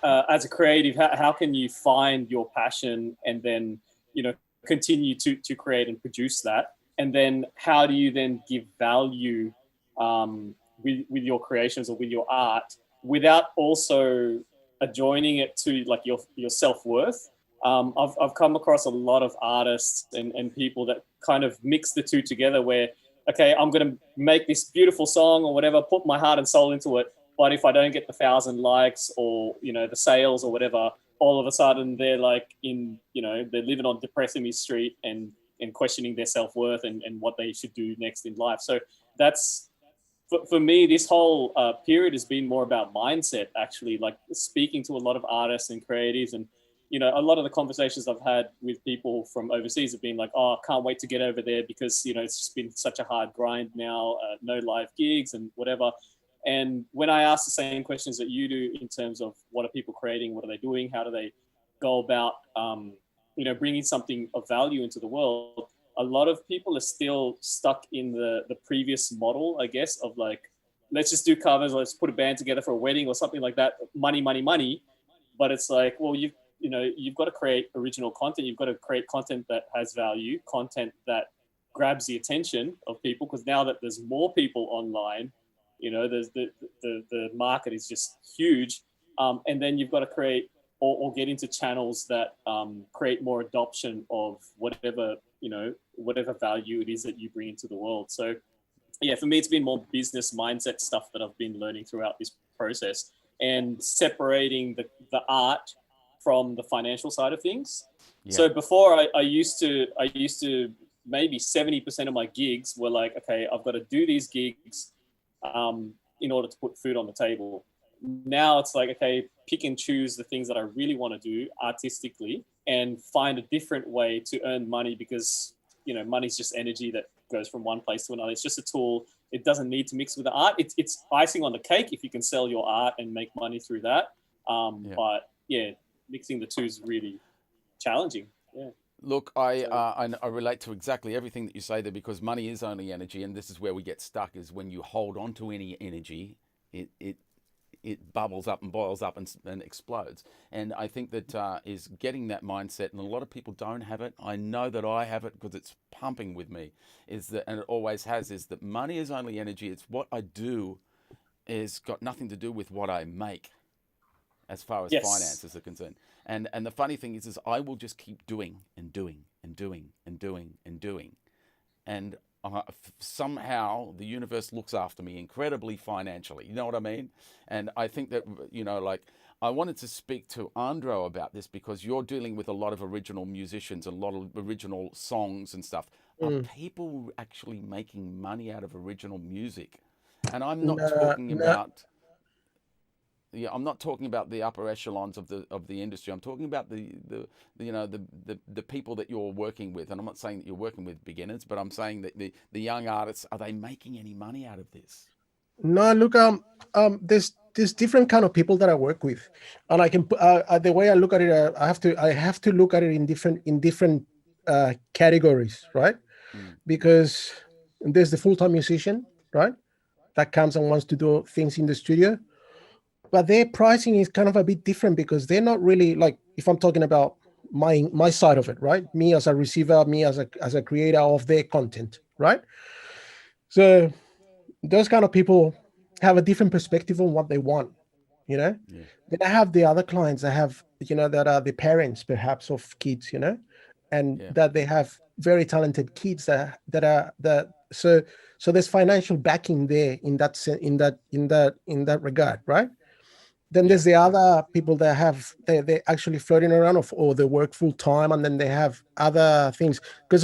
[SPEAKER 5] as a creative, how can you find your passion and then, you know, continue to create and produce that, and then how do you then give value with your creations or with your art without also adjoining it to like your self-worth. I've come across a lot of artists and people that kind of mix the two together where, okay, I'm going to make this beautiful song or whatever, put my heart and soul into it, but if I don't get the 1,000 likes or, you know, the sales or whatever, all of a sudden they're like they're living on Depressing Street and questioning their self-worth and what they should do next in life. So that's, for me, this whole period has been more about mindset, actually, like speaking to a lot of artists and creatives. And, you know, a lot of the conversations I've had with people from overseas have been like, oh, I can't wait to get over there because, you know, it's just been such a hard grind now, no live gigs and whatever. And when I ask the same questions that you do in terms of what are people creating, what are they doing, how do they go about, bringing something of value into the world, a lot of people are still stuck in the previous model, I guess, of like, let's just do covers, let's put a band together for a wedding or something like that, money, money, money. But it's like, well, you've got to create original content. You've got to create content that has value, content that grabs the attention of people, because now that there's more people online, you know, there's the market is just huge. And then you've got to create or get into channels that create more adoption of whatever value it is that you bring into the world. So yeah, for me, it's been more business mindset stuff that I've been learning throughout this process and separating the art from the financial side of things. Yeah. So before I used to maybe 70% of my gigs were like, okay, I've got to do these gigs in order to put food on the table. Now it's like, okay, pick and choose the things that I really want to do artistically and find a different way to earn money, because, you know, money's just energy that goes from one place to another. It's just a tool. It doesn't need to mix with the art. It's icing on the cake if you can sell your art and make money through that. But yeah, mixing the two is really challenging. Yeah.
[SPEAKER 1] Look, I relate to exactly everything that you say there, because money is only energy, and this is where we get stuck, is when you hold on to any energy, it bubbles up and boils up and explodes. And I think that is getting that mindset, and a lot of people don't have it. I know that I have it because it's pumping with me, and it always has, is that money is only energy. It's what I do is got nothing to do with what I make as far as finances are concerned. And the funny thing is I will just keep doing and doing and doing and doing and doing. And somehow the universe looks after me incredibly financially. You know what I mean? And I think that, you know, like, I wanted to speak to Andro about this because you're dealing with a lot of original musicians, a lot of original songs and stuff. Are people actually making money out of original music? And I'm not talking about, yeah, I'm not talking about the upper echelons of the industry. I'm talking about the people that you're working with. And I'm not saying that you're working with beginners, but I'm saying that the young artists, are they making any money out of this?
[SPEAKER 4] No, look, there's different kind of people that I work with, and I can the way I look at it, I have to look at it in different categories, right? Because there's the full-time musician, right, that comes and wants to do things in the studio, but their pricing is kind of a bit different because they're not really like, if I'm talking about my side of it, right? Me as a receiver, me as a creator of their content, right? So those kind of people have a different perspective on what they want, you know.
[SPEAKER 1] Yeah.
[SPEAKER 4] Then I have the other clients that have, that are the parents perhaps of kids, and that they have very talented kids so there's financial backing there in that regard, right? Then there's the other people that they're actually floating around or they work full time, and then they have other things, because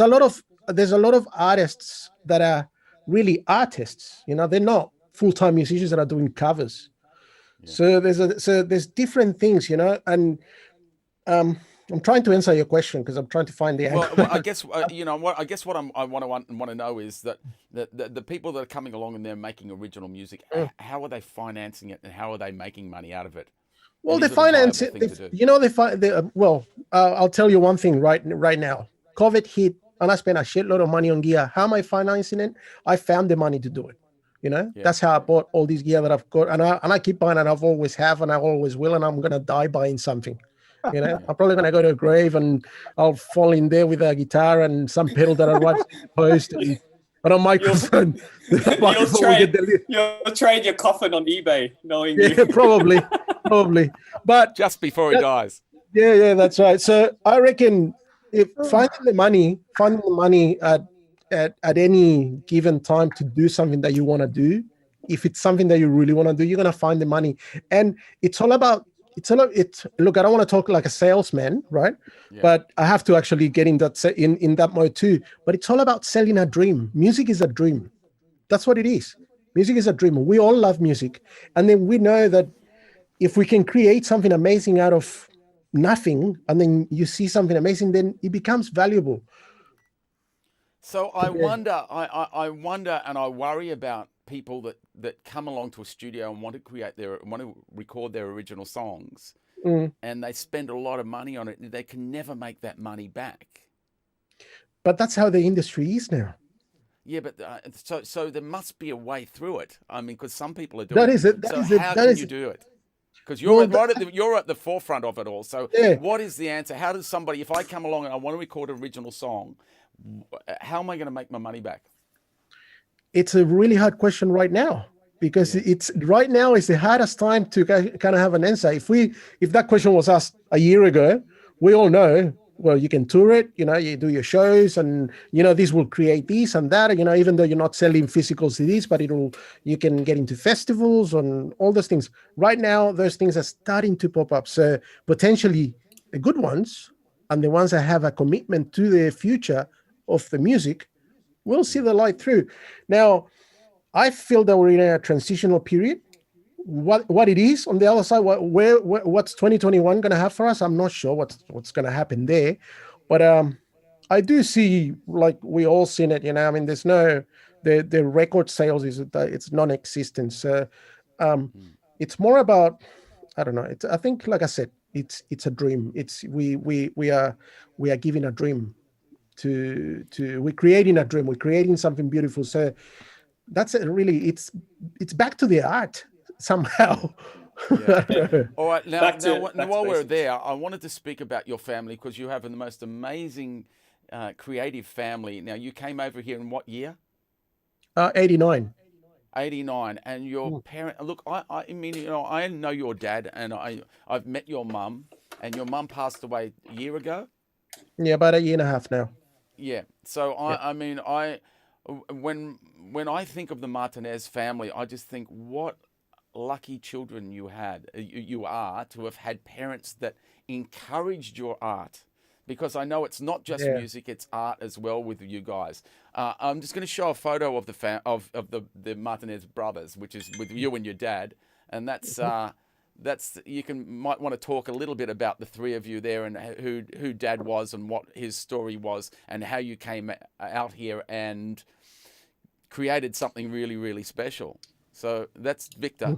[SPEAKER 4] there's a lot of artists that are really artists, they're not full-time musicians that are doing covers. So there's different things, and I'm trying to answer your question because I'm trying to find the angle.
[SPEAKER 1] Well, I guess what I want to know is that the people that are coming along and they're making original music, how are they financing it and how are they making money out of it?
[SPEAKER 4] Well, they finance it. I'll tell you one thing right now. COVID hit, and I spent a shitload of money on gear. How am I financing it? I found the money to do it. That's how I bought all these gear that I've got, and I keep buying, and I've always have, and I always will, and I'm gonna die buying something. I'm probably gonna go to a grave, and I'll fall in there with a guitar and some pedal that I write post and a microphone.
[SPEAKER 5] You'll trade your coffin on eBay, knowing you.
[SPEAKER 4] probably. But
[SPEAKER 1] just before he dies.
[SPEAKER 4] Yeah, that's right. So I reckon if finding the money at any given time to do something that you want to do, if it's something that you really want to do, you're going to find the money. And look, I don't want to talk like a salesman, right? Yeah. But I have to actually get in that mode too. But it's all about selling a dream. Music is a dream. That's what it is. Music is a dream. We all love music. And then we know that if we can create something amazing out of nothing, and then you see something amazing, then it becomes valuable.
[SPEAKER 1] So I wonder, and I worry about people that come along to a studio and want to record their original songs, and they spend a lot of money on it, and they can never make that money back.
[SPEAKER 4] But that's how the industry is now.
[SPEAKER 1] Yeah, but so there must be a way through it. I mean, because some people are doing it. How can you do it? Because you're at the forefront of it all. So what is the answer? How does somebody, if I come along and I want to record an original song, how am I going to make my money back?
[SPEAKER 4] It's a really hard question right now, because it's right now is the hardest time to kind of have an answer. If that question was asked a year ago, we all know, well, you can tour it, you do your shows, and this will create this and that, even though you're not selling physical CDs, but you can get into festivals and all those things. Right now, those things are starting to pop up. So potentially the good ones and the ones that have a commitment to the future of the music will see the light through. Now, I feel that we're in a transitional period. What it is on the other side, what's 2021 going to have for us, I'm not sure what's going to happen there. But I do see, like we all seen it, I mean, there's no, the record sales it's non-existent. So it's more about, I don't know. I think, like I said, it's a dream. We are giving a dream we're creating a dream. We're creating something beautiful. So that's really, it's back to the art somehow.
[SPEAKER 1] All right. Now while we're there, I wanted to speak about your family, because you have the most amazing creative family. Now, you came over here in what year?
[SPEAKER 4] 89.
[SPEAKER 1] 89, and your parent. Look, I mean, I know your dad, and I've met your mum, and your mum passed away a year ago.
[SPEAKER 4] Yeah, about a year and a half now.
[SPEAKER 1] Yeah. So I mean, when I think of the Martinez family, I just think, what lucky children you are to have had parents that encouraged your art. Because I know it's not just music; it's art as well with you guys. I'm just going to show a photo of the Martinez brothers, which is with you and your dad, and that's might want to talk a little bit about the three of you there and who Dad was and what his story was and how you came out here and created something really, really special. So that's Victor.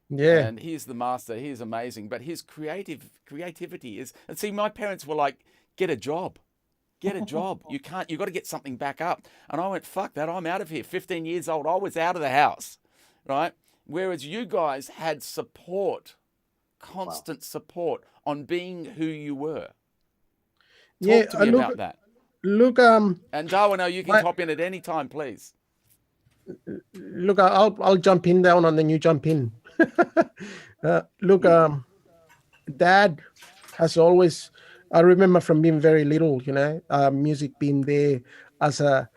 [SPEAKER 4] Yeah.
[SPEAKER 1] And he's the master. He's amazing. But his creativity is, and see, my parents were like, get a job. Get a job. You've got to get something back up. And I went, fuck that. I'm out of here. 15 years old. I was out of the house. Right? Whereas you guys had support, constant support on being who you were. Talk to me about that.
[SPEAKER 4] Look,
[SPEAKER 1] and Darwin, you can hop in at any time, please.
[SPEAKER 4] Look, I'll jump in down and then you jump in. Look, Dad has always, I remember from being very little, music being there as a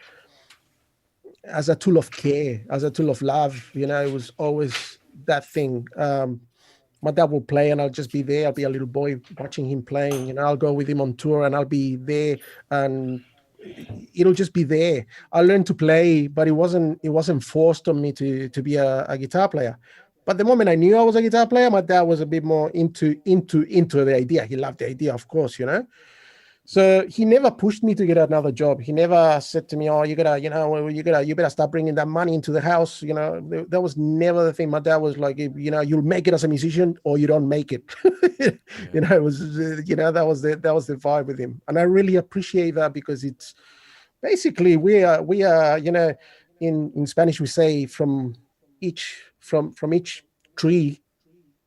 [SPEAKER 4] tool of care, as a tool of love. It was always that thing. My dad will play and I'll just be there. I'll be a little boy watching him playing. I'll go with him on tour and I'll be there and it'll just be there. I learned to play, but it wasn't forced on me to be a guitar player. But the moment I knew I was a guitar player, my dad was a bit more into the idea. He loved the idea, of course, So he never pushed me to get another job. He never said to me, "Oh, you better start bringing that money into the house." That was never the thing. My dad was like, "You'll make it as a musician, or you don't make it." It was, that was the vibe with him, and I really appreciate that because it's basically we are, in Spanish we say from each tree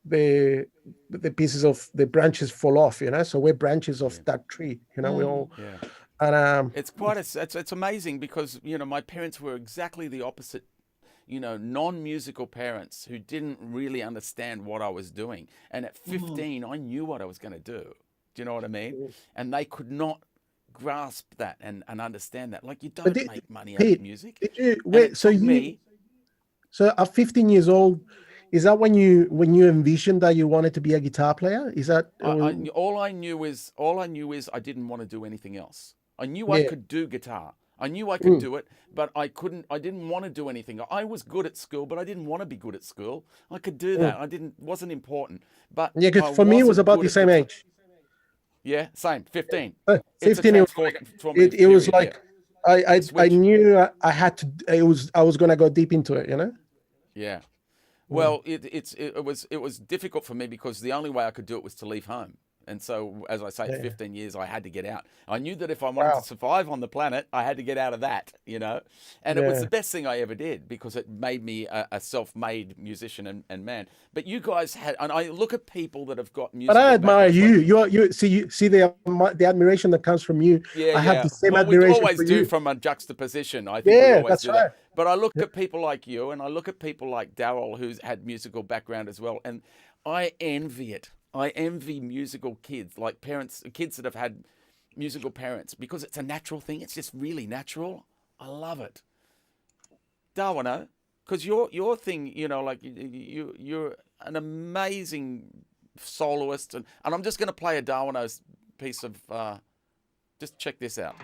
[SPEAKER 4] the pieces of the branches fall off, so we're branches of that tree, we all and
[SPEAKER 1] it's quite it's amazing because my parents were exactly the opposite, non-musical parents who didn't really understand what I was doing, and at 15 I knew what I was going to do. Do you know what I mean? And they could not grasp that and understand that. Like, you don't make money out of music.
[SPEAKER 4] So at 15 years old, is that when you envisioned that you wanted to be a guitar player? Is that
[SPEAKER 1] all I knew is I didn't want to do anything else. I knew I could do guitar. I knew I could do it, but I didn't want to do anything. I was good at school, but I didn't want to be good at school. I could do that. Wasn't important. But
[SPEAKER 4] because for me it was about the same age.
[SPEAKER 1] Yeah, same. 15.
[SPEAKER 4] 15. It was like I knew I had to. I was going to go deep into it.
[SPEAKER 1] Yeah. Well, it was difficult for me because the only way I could do it was to leave home. And so, as I say, 15 years, I had to get out. I knew that if I wanted to survive on the planet, I had to get out of that, And it was the best thing I ever did because it made me a self-made musician and man. But you guys had, and I look at people that have got music.
[SPEAKER 4] But I admire you. You see the admiration that comes from you. I have the same admiration.
[SPEAKER 1] We always do from a juxtaposition. I think we always do that. But I look at people like you, and I look at people like Daryl, who's had musical background as well, and I envy it. I envy musical kids, like kids that have had musical parents, because it's a natural thing. It's just really natural. I love it. Darwin, because your thing, like you're an amazing soloist, and I'm just going to play a Darwino's piece of. Just check this out.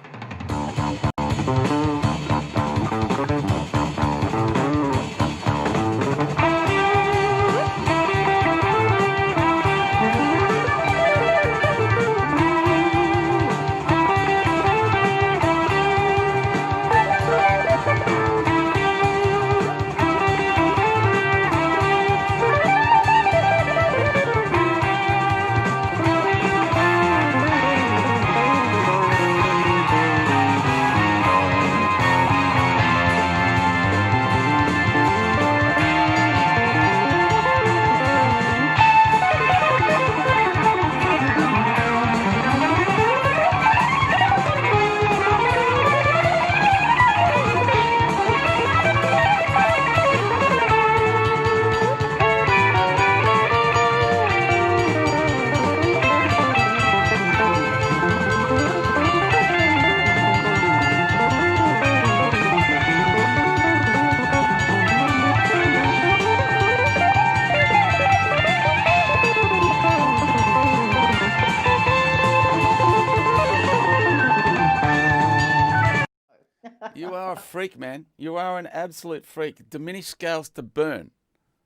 [SPEAKER 1] You are a freak, man. You are an absolute freak. Diminished scales to burn.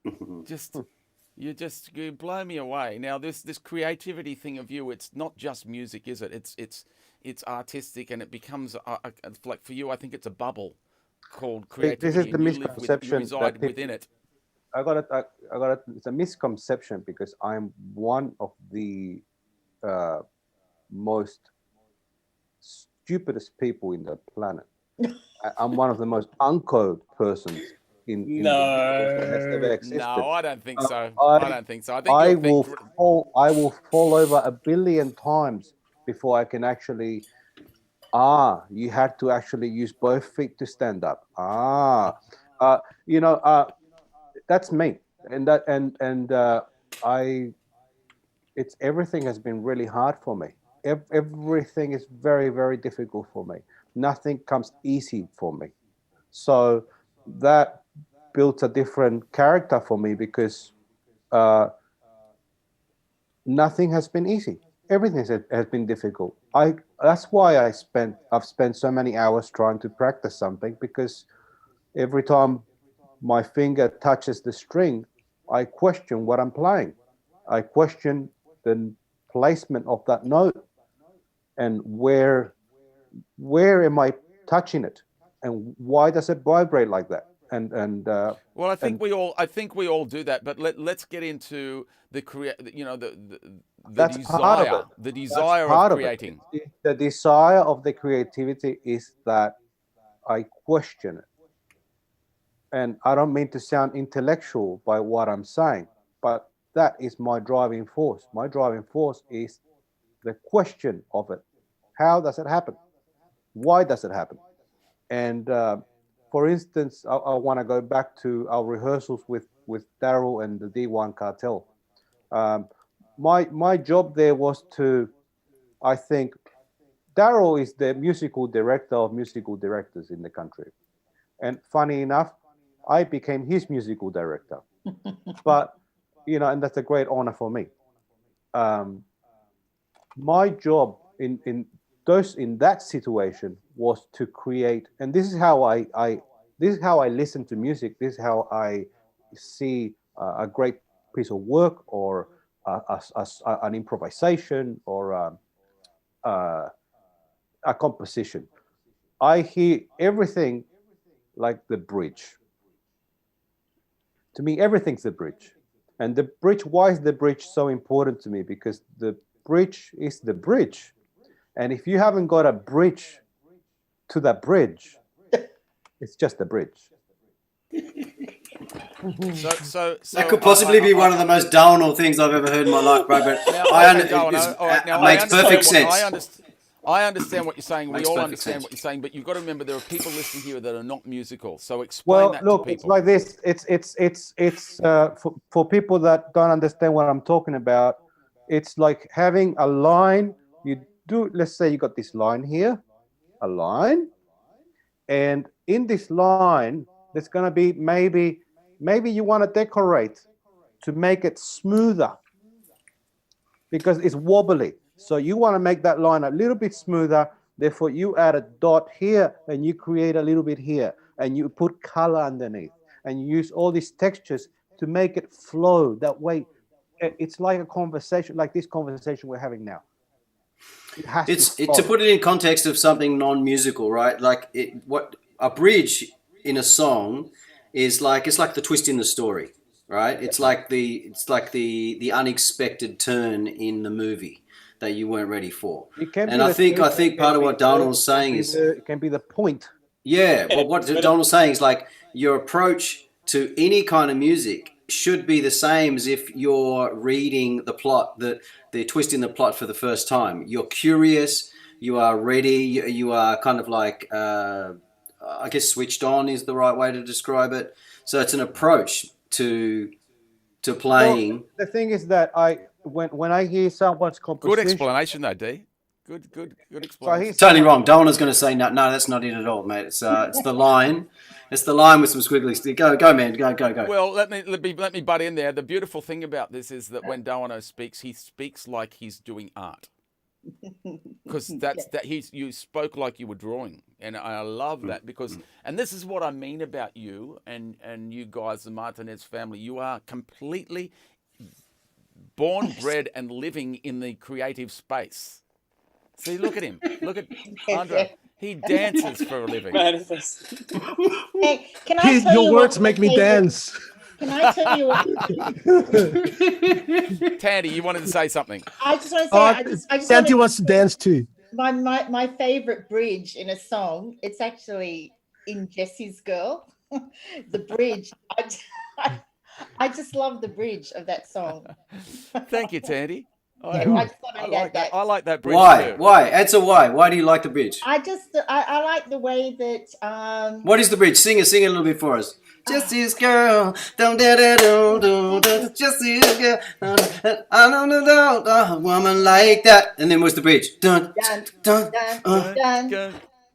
[SPEAKER 1] You blow me away. Now this creativity thing of you, it's not just music, is it? It's artistic, and it becomes like for you, I think it's a bubble called creativity.
[SPEAKER 6] This is the
[SPEAKER 1] and you live
[SPEAKER 6] misconception
[SPEAKER 1] you reside
[SPEAKER 6] that people,
[SPEAKER 1] within it.
[SPEAKER 6] I got it. It's a misconception because I'm one of the most stupidest people in the planet. I'm one of the most uncode persons in the universe that has ever existed.
[SPEAKER 1] No, I don't think so.
[SPEAKER 6] I
[SPEAKER 1] don't think so. I think
[SPEAKER 6] I will fall over a billion times before I can actually. You had to actually use both feet to stand up. That's me, it's everything has been really hard for me. Everything is very, very difficult for me. Nothing comes easy for me. So that built a different character for me because nothing has been easy. Everything has been difficult. That's why I've spent so many hours trying to practice something, because every time my finger touches the string, I question what I'm playing. I question the placement of that note and where am I touching it, and why does it vibrate like that?
[SPEAKER 1] Well, I think we all do that, but let's get into the desire of creating.
[SPEAKER 6] The desire of the creativity is that I question it. And I don't mean to sound intellectual by what I'm saying, but that is my driving force. My driving force is the question of it. How does it happen? Why does it happen? And for instance, I want to go back to our rehearsals with Daryl and the D1 Cartel. My job there was to, I think, Daryl is the musical director of musical directors in the country. And funny enough, I became his musical director. But, and that's a great honor for me. My job in that situation was to create, and this is how I listen to music. This is how I see a great piece of work, or an improvisation, or a composition. I hear everything like the bridge. To me, everything's the bridge. And the bridge, why is the bridge so important to me? Because the bridge is the bridge. And if you haven't got a bridge to that bridge, it's just a bridge.
[SPEAKER 1] So
[SPEAKER 3] that could possibly be one of the most downhill things I've ever heard in my life, bro. But it makes perfect sense.
[SPEAKER 1] I understand what you're saying. We all understand
[SPEAKER 3] sense.
[SPEAKER 1] what you're saying, but you've got to remember there are people listening here that are not musical. So explain that to people.
[SPEAKER 6] It's like this. It's for people that don't understand what I'm talking about. It's like having a line. Let's say you got this line here, a line, and in this line, there's going to be maybe you want to decorate to make it smoother because it's wobbly. So you want to make that line a little bit smoother. Therefore, you add a dot here and you create a little bit here, and you put color underneath, and you use all these textures to make it flow. That way, it's like a conversation, like this conversation we're having now.
[SPEAKER 3] To put it in context of something non-musical, right? Like what a bridge in a song is like. It's like the twist in the story, right? It's like the unexpected turn in the movie that you weren't ready for. And I think part of what Donald's saying is
[SPEAKER 6] it can be the point.
[SPEAKER 3] Yeah, but what Donald's saying is like your approach to any kind of music should be the same as if you're reading the plot, the twist in the plot for the first time. You're curious, you are ready, you are kind of like, I guess switched on is the right way to describe it. So it's an approach to playing.
[SPEAKER 6] Well, the thing is that when I hear someone's composition...
[SPEAKER 1] Good explanation though, D. Good explanation.
[SPEAKER 3] Totally wrong. Donald's going to say, no, that's not it at all, mate. It's the line. It's the line with some squiggly. Go, man. Go.
[SPEAKER 1] Well, let me butt in there. The beautiful thing about this is that when Dawano speaks, he speaks like he's doing art. because you spoke like you were drawing, and I love that because, and this is what I mean about you and you guys, the Martinez family. You are completely born, bred, and living in the creative space. See, look at him. Look at Andre. He dances for a living.
[SPEAKER 5] Manifest.
[SPEAKER 2] Hey, can I tell
[SPEAKER 4] Your
[SPEAKER 2] you
[SPEAKER 4] words
[SPEAKER 2] what my
[SPEAKER 4] make me
[SPEAKER 2] favorite-
[SPEAKER 4] dance.
[SPEAKER 2] Can I tell you what?
[SPEAKER 1] Tandy, you wanted to say something.
[SPEAKER 2] I just want to say. I just
[SPEAKER 4] Santi
[SPEAKER 2] want
[SPEAKER 4] wants to dance too.
[SPEAKER 2] my favorite bridge in a song. It's actually in Jessie's Girl. The bridge. I just love the bridge of that song.
[SPEAKER 1] Thank you, Tandy.
[SPEAKER 2] I just thought I'd
[SPEAKER 1] like
[SPEAKER 2] add
[SPEAKER 1] that. I like that bridge
[SPEAKER 3] Why?
[SPEAKER 1] too.
[SPEAKER 3] Why? Answer why. Why do you like the bridge?
[SPEAKER 2] I like the way that
[SPEAKER 3] What is the bridge? Sing it a little bit for us. Jesse's girl, Jesse's girl, I don't know a woman like that. And then what's the bridge? Dun,
[SPEAKER 2] dun,
[SPEAKER 3] dun,
[SPEAKER 2] dun, dun,
[SPEAKER 1] Go.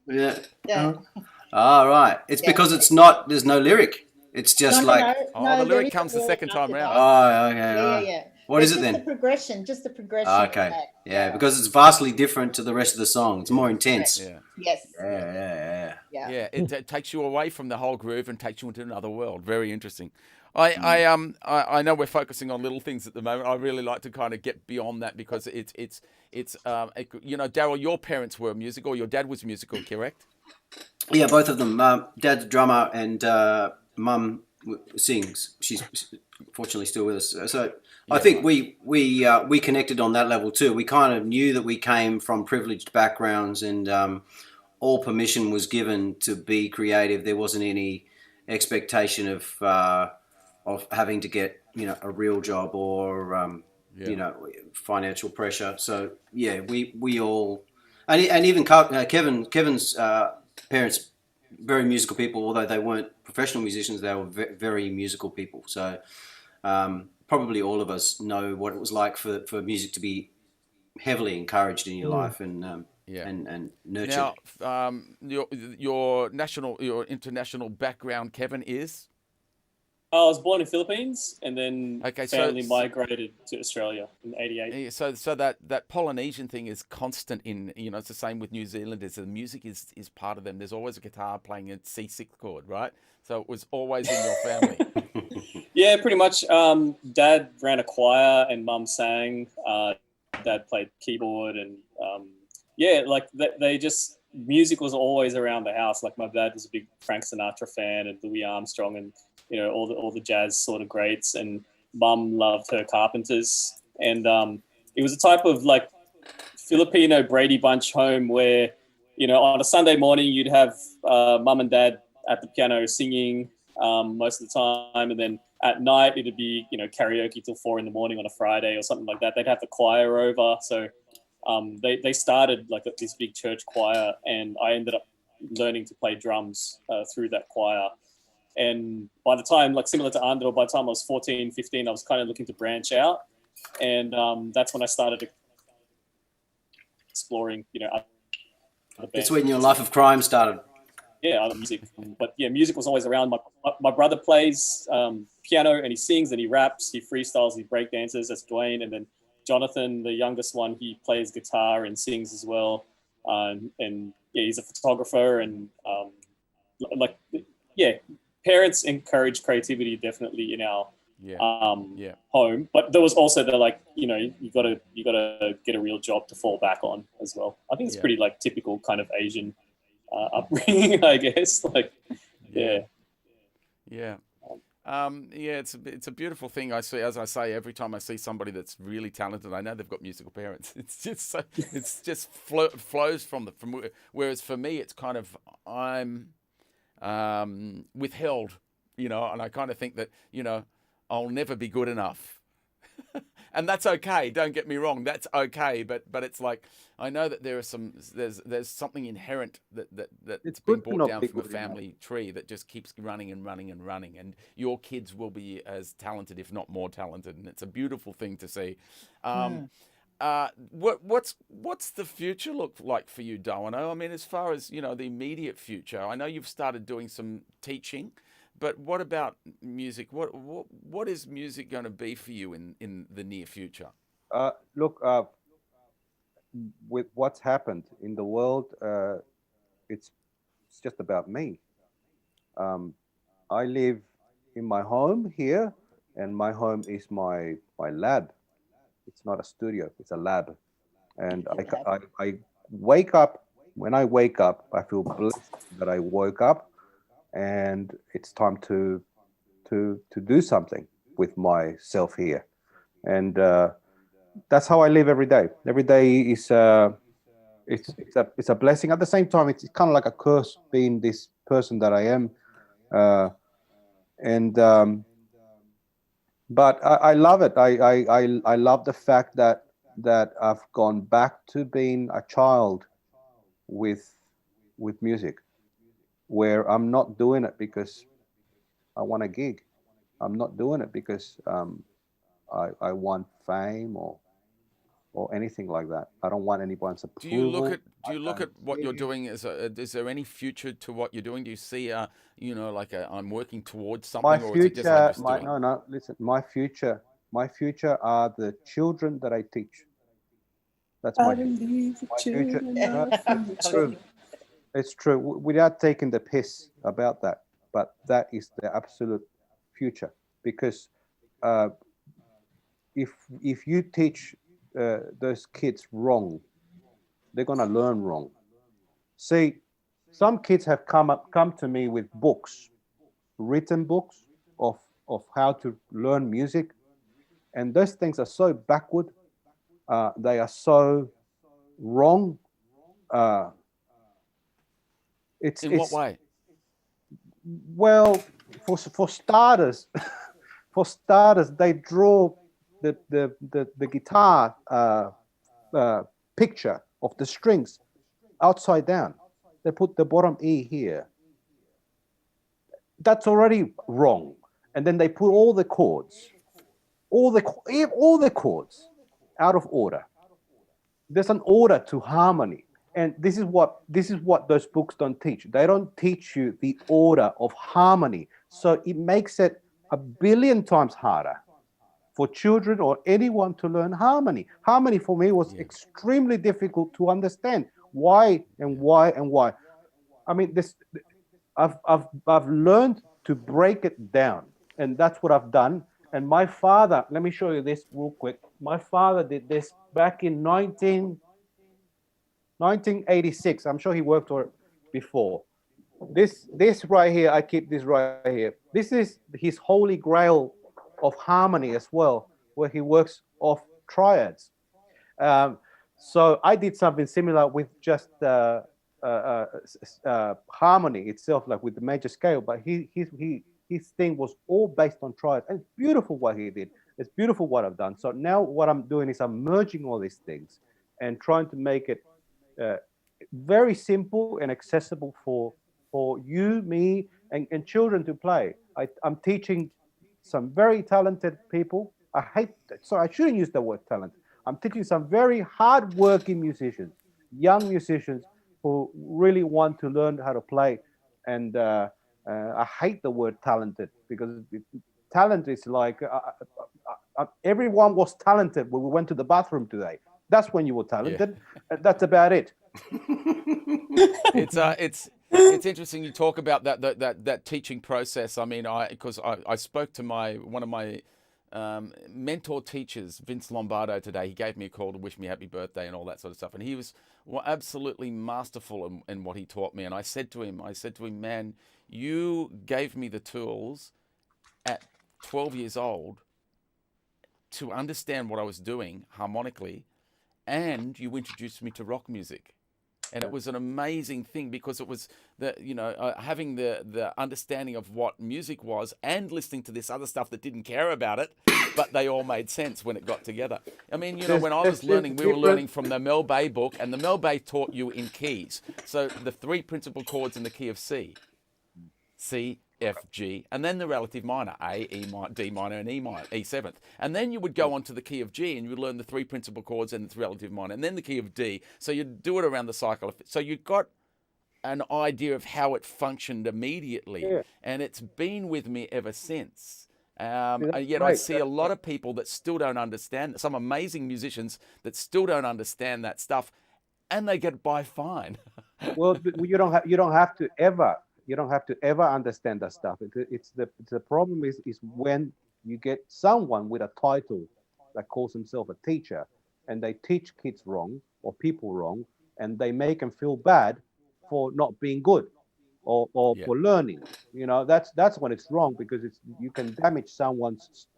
[SPEAKER 3] yeah.
[SPEAKER 2] dun.
[SPEAKER 3] All right. It's
[SPEAKER 2] Yeah.
[SPEAKER 3] because it's not. There's no lyric. It's just
[SPEAKER 2] No,
[SPEAKER 3] like.
[SPEAKER 1] Oh, the
[SPEAKER 2] there
[SPEAKER 1] lyric
[SPEAKER 2] is
[SPEAKER 1] comes
[SPEAKER 2] a
[SPEAKER 1] the
[SPEAKER 2] lyric
[SPEAKER 1] second time
[SPEAKER 2] after
[SPEAKER 1] round.
[SPEAKER 2] that.
[SPEAKER 3] Oh, okay.
[SPEAKER 2] Yeah,
[SPEAKER 3] Right.
[SPEAKER 2] yeah.
[SPEAKER 3] What
[SPEAKER 2] But
[SPEAKER 3] is it
[SPEAKER 2] just
[SPEAKER 3] then?
[SPEAKER 2] The progression, just the progression.
[SPEAKER 3] Oh,
[SPEAKER 2] of
[SPEAKER 3] okay.
[SPEAKER 2] that.
[SPEAKER 3] Yeah, because it's vastly different to the rest of the song. It's more intense.
[SPEAKER 1] Yeah.
[SPEAKER 2] Yes.
[SPEAKER 3] Yeah.
[SPEAKER 1] Yeah, it takes you away from the whole groove and takes you into another world. Very interesting. I know we're focusing on little things at the moment. I really like to kind of get beyond that because it's you know, Daryl, your parents were musical. Your dad was musical, correct?
[SPEAKER 3] Yeah, both of them. Dad's a drummer and mum sings. She's fortunately still with us. So I think we connected on that level too. We kind of knew that we came from privileged backgrounds and all permission was given to be creative. There wasn't any expectation of having to get, you know, a real job or you know, financial pressure. So yeah, we all and even Kevin's parents, very musical people. Although they weren't professional musicians, they were very musical people. So probably all of us know what it was like for music to be heavily encouraged in your life and nurtured.
[SPEAKER 1] Now, your international background, Kevin, is.
[SPEAKER 5] I was born in Philippines and then family
[SPEAKER 1] so
[SPEAKER 5] migrated to Australia in '88.
[SPEAKER 1] So that Polynesian thing is constant in, you know, it's the same with New Zealanders. The music is part of them. There's always a guitar playing a C6 chord, right? So it was always in your family.
[SPEAKER 5] Yeah, pretty much. Dad ran a choir and mum sang. Dad played keyboard and like they just, music was always around the house. Like my dad was a big Frank Sinatra fan and Louis Armstrong and, you know, all the jazz sort of greats, and mum loved her Carpenters. And it was a type of like Filipino Brady Bunch home where, you know, on a Sunday morning you'd have mum and dad at the piano singing most of the time, and then at night it'd be, you know, karaoke till 4 a.m. on a Friday or something like that. They'd have the choir over. So they started like this big church choir, and I ended up learning to play drums through that choir. And by the time, like similar to Andro, by the time I was 14, 15, I was kind of looking to branch out. And that's when I started exploring, you know, other bands.
[SPEAKER 3] It's when your life of crime started.
[SPEAKER 5] Yeah, other music. But yeah, music was always around. My brother plays piano and he sings and he raps, he freestyles, he breakdances. That's Dwayne. And then Jonathan, the youngest one, he plays guitar and sings as well. And yeah, he's a photographer and parents encourage creativity definitely in our home, but there was also the, like, you know, you gotta get a real job to fall back on as well. I think it's pretty like typical kind of Asian upbringing, I guess. Like,
[SPEAKER 1] it's a beautiful thing. I see, as I say, every time I see somebody that's really talented, I know they've got musical parents. It's just flows from whereas for me, it's kind of I'm withheld, you know, and I kind of think that, you know, I'll never be good enough. And that's okay. Don't get me wrong. That's okay. But it's like, I know that there's something inherent that it's been brought down from a family tree that just keeps running and running and running. And your kids will be as talented, if not more talented. And it's a beautiful thing to see. What's the future look like for you, Doano? I mean, as far as, you know, the immediate future, I know you've started doing some teaching, but what about music? What is music going to be for you in the near future?
[SPEAKER 6] Look, with what's happened in the world, it's just about me. I live in my home here, and my home is my lab. It's not a studio; it's a lab. And I wake up. When I wake up, I feel blessed that I woke up, and it's time to do something with myself here. And that's how I live every day. Every day is it's a blessing. At the same time, it's kind of like a curse being this person that I am. Uh, and But I love it. I love the fact that I've gone back to being a child with music, where I'm not doing it because I want a gig. I'm not doing it because I want fame or anything like that. I don't want anyone's
[SPEAKER 1] Do you look
[SPEAKER 6] approval.
[SPEAKER 1] at what you're doing as is there any future to what you're doing? Do you see I'm working towards
[SPEAKER 6] My
[SPEAKER 1] something, or is it just I'm
[SPEAKER 6] future,
[SPEAKER 1] just doing?
[SPEAKER 6] no, listen. My future are the children that I teach. That's my future. No, it's true. It's true. Without taking the piss about that, but that is the absolute future. Because uh, if you teach those kids wrong, they're gonna learn wrong. See, some kids have come to me with books, written books of how to learn music, and those things are so backward. They are so wrong. Uh,
[SPEAKER 1] In what
[SPEAKER 6] it's
[SPEAKER 1] way?
[SPEAKER 6] well, for starters, for starters, they draw the guitar picture of the strings upside down. They put the bottom E here. That's already wrong. And then they put all the chords, all the chords out of order. There's an order to harmony. And this is what those books don't teach. They don't teach you the order of harmony. So it makes it a billion times harder for children or anyone to learn harmony. Harmony for me was extremely difficult to understand. Why and why and why? I mean, I've learned to break it down, and that's what I've done. And my father, let me show you this real quick. My father did this back in 1986. I'm sure he worked for it before. This right here, I keep this right here. This is his holy grail of harmony as well, where he works off triads. So I did something similar with just harmony itself, like with the major scale. But his thing was all based on triads, and it's beautiful what he did. It's beautiful what I've done. So now what I'm doing is I'm merging all these things and trying to make it very simple and accessible for you, me, and children to play. I'm teaching some very talented people. I shouldn't use the word talent. I'm teaching some very hard-working musicians, young musicians who really want to learn how to play. And I hate the word talented, because talent is like everyone was talented when we went to the bathroom today. That's when you were talented. That's about it.
[SPEAKER 1] It's interesting you talk about that teaching process. I mean, I spoke to one of my mentor teachers, Vince Lombardo, today. He gave me a call to wish me happy birthday and all that sort of stuff. And he was absolutely masterful in what he taught me. And I said to him, man, you gave me the tools at 12 years old to understand what I was doing harmonically, and you introduced me to rock music. And it was an amazing thing, because it was having the understanding of what music was and listening to this other stuff that didn't care about it, but they all made sense when it got together. I mean, when I was learning, we were learning from the Mel Bay book, and the Mel Bay taught you in keys. So the three principal chords in the key of C, F, G, and then the relative minor, A, E minor, D minor, and E7th. And then you would go on to the key of G, and you would learn the three principal chords and the relative minor, and then the key of D. So you'd do it around the cycle. So you got an idea of how it functioned immediately, and it's been with me ever since. And yet I
[SPEAKER 6] great.
[SPEAKER 1] see a
[SPEAKER 6] That's
[SPEAKER 1] lot of people that still don't understand, some amazing musicians that still don't understand that stuff, and they get by fine.
[SPEAKER 6] Well, you don't have to ever understand that stuff. It's the problem is when you get someone with a title that calls himself a teacher, and they teach kids wrong or people wrong, and they make them feel bad for not being good or
[SPEAKER 1] Yeah.
[SPEAKER 6] for learning. You know, that's when it's wrong, because you can damage someone's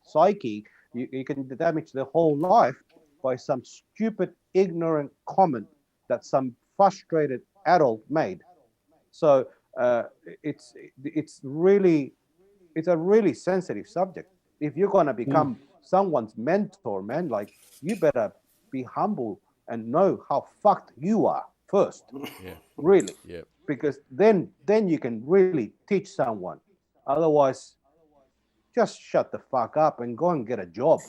[SPEAKER 6] psyche. You can damage their whole life by some stupid, ignorant comment that some frustrated adult made. So it's a really sensitive subject. If you're gonna become someone's mentor, man, like, you better be humble and know how fucked you are first.
[SPEAKER 1] Yeah.
[SPEAKER 6] Really.
[SPEAKER 1] Yeah.
[SPEAKER 6] Because then you can really teach someone. Otherwise, just shut the fuck up and go and get a job.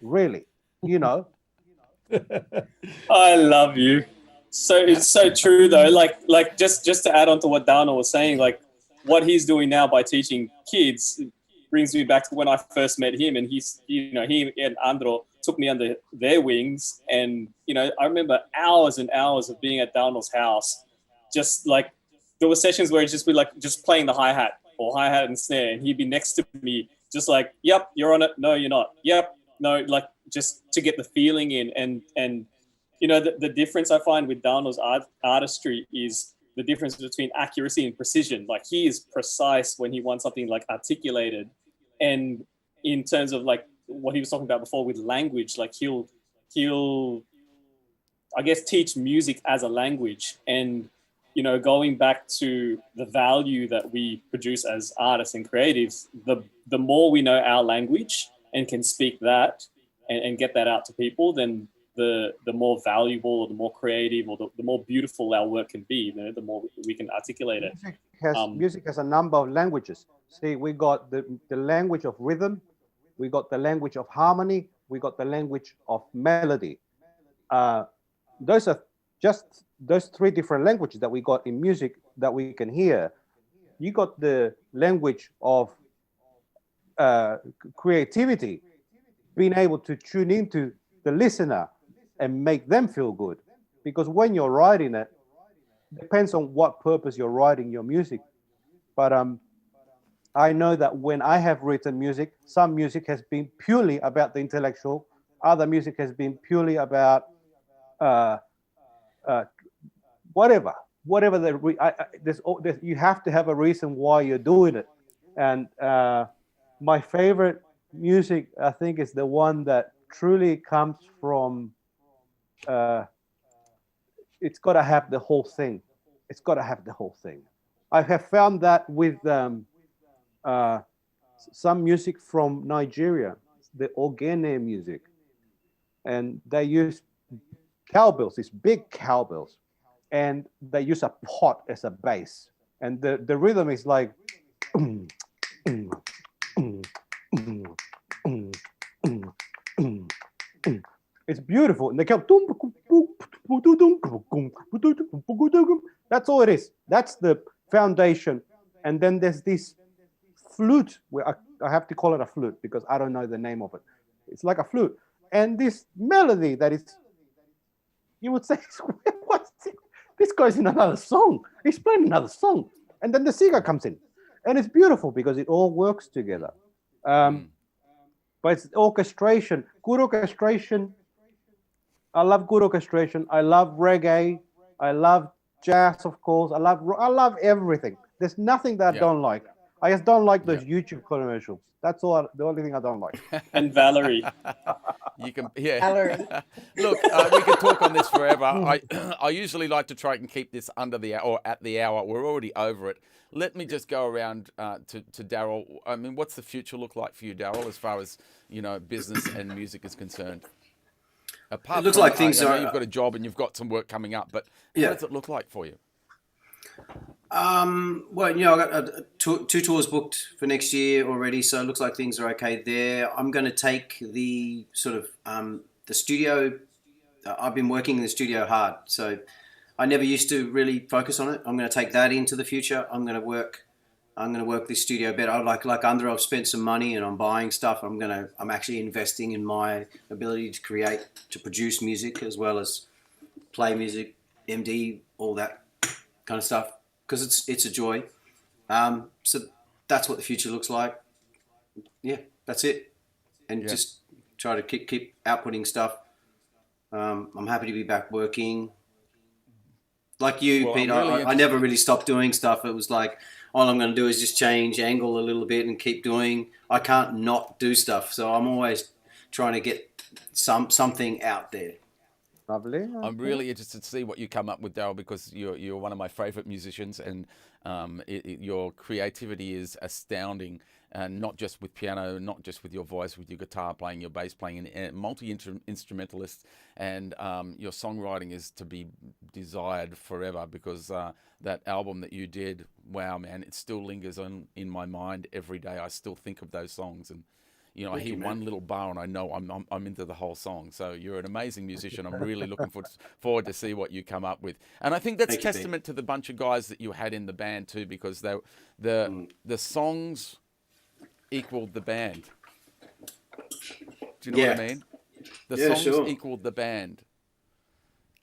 [SPEAKER 6] Really. You know.
[SPEAKER 5] I love you. So it's so true though. Like just to add on to what Dana was saying, like what he's doing now by teaching kids brings me back to when I first met him, and he and Andro took me under their wings, and I remember hours and hours of being at Dano's house, just like there were sessions where it'd just be like just playing the hi-hat or hi-hat and snare, and he'd be next to me just like, yep, you're on it, no you're not, yep, no, like just to get the feeling in. And the difference I find with Dano's artistry is the difference between accuracy and precision. Like he is precise when he wants something like articulated, and in terms of like what he was talking about before with language, like he'll I guess teach music as a language. And going back to the value that we produce as artists and creatives, the more we know our language and can speak that and get that out to people, then the more valuable or the more creative or the more beautiful our work can be, the more we can articulate it.
[SPEAKER 6] Music has a number of languages. See, we got the language of rhythm, we got the language of harmony, we got the language of melody. Those are just those three different languages that we got in music that we can hear. You got the language of creativity, being able to tune into the listener and make them feel good. Because when you're writing it, depends on what purpose you're writing your music. But I know that when I have written music, some music has been purely about the intellectual, other music has been purely about whatever you have to have a reason why you're doing it. And my favorite music, I think, is the one that truly comes from it's got to have the whole thing. It's got to have the whole thing. I have found that with some music from Nigeria, the Ogene music, and they use cowbells, these big cowbells, and they use a pot as a bass, and the rhythm is like it's beautiful, and they come. That's all it is. That's the foundation. And then there's this flute, where I have to call it a flute because I don't know the name of it. It's like a flute, and this melody that is, you would say, what's it? This guy's in another song. He's playing another song, and then the singer comes in, and it's beautiful because it all works together. But it's orchestration, good orchestration. I love good orchestration. I love reggae. I love jazz, of course. I love everything. There's nothing that I don't like. I just don't like those YouTube commercials. That's all. The only thing I don't like.
[SPEAKER 5] And Valerie.
[SPEAKER 1] You can, yeah.
[SPEAKER 2] Valerie.
[SPEAKER 1] Look, we could talk on this forever. I usually like to try and keep this under the hour or at the hour. We're already over it. Let me just go around to Daryl. I mean, what's the future look like for you, Daryl, as far as business and music is concerned? Apart
[SPEAKER 3] it looks
[SPEAKER 1] from,
[SPEAKER 3] like things
[SPEAKER 1] I know
[SPEAKER 3] are.
[SPEAKER 1] You've got a job and you've got some work coming up, but what does it look like for you?
[SPEAKER 3] Well, I got two tours booked for next year already, so it looks like things are okay there. I'm going to take the sort of the studio. I've been working in the studio hard, so I never used to really focus on it. I'm going to take that into the future. I'm going to work I'm gonna work this studio better. Like Andrew, I've spent some money and I'm buying stuff. I'm actually investing in my ability to create, to produce music as well as play music, MD, all that kind of stuff, because it's a joy. So that's what the future looks like. Yeah, that's it. And just try to keep outputting stuff. I'm happy to be back working. Like you,
[SPEAKER 1] Well,
[SPEAKER 3] Pete,
[SPEAKER 1] I'm really
[SPEAKER 3] I never really stopped doing stuff. It was like, all I'm going to do is just change angle a little bit and keep doing. I can't not do stuff. So I'm always trying to get something out there.
[SPEAKER 6] Lovely.
[SPEAKER 1] I'm really interested to see what you come up with, Daryl, because you're one of my favourite musicians, and your creativity is astounding. And not just with piano, not just with your voice, with your guitar playing, your bass playing, and multi-instrumentalist, and your songwriting is to be desired forever, because that album that you did, wow, man, it still lingers on in my mind every day. I still think of those songs, and I hear one little bar and I know I'm into the whole song. So you're an amazing musician. I'm really looking forward to see what you come up with. And I think that's testament to the bunch of guys that you had in the band too, because the songs equaled the band. Do you know what I mean? The songs equaled the band.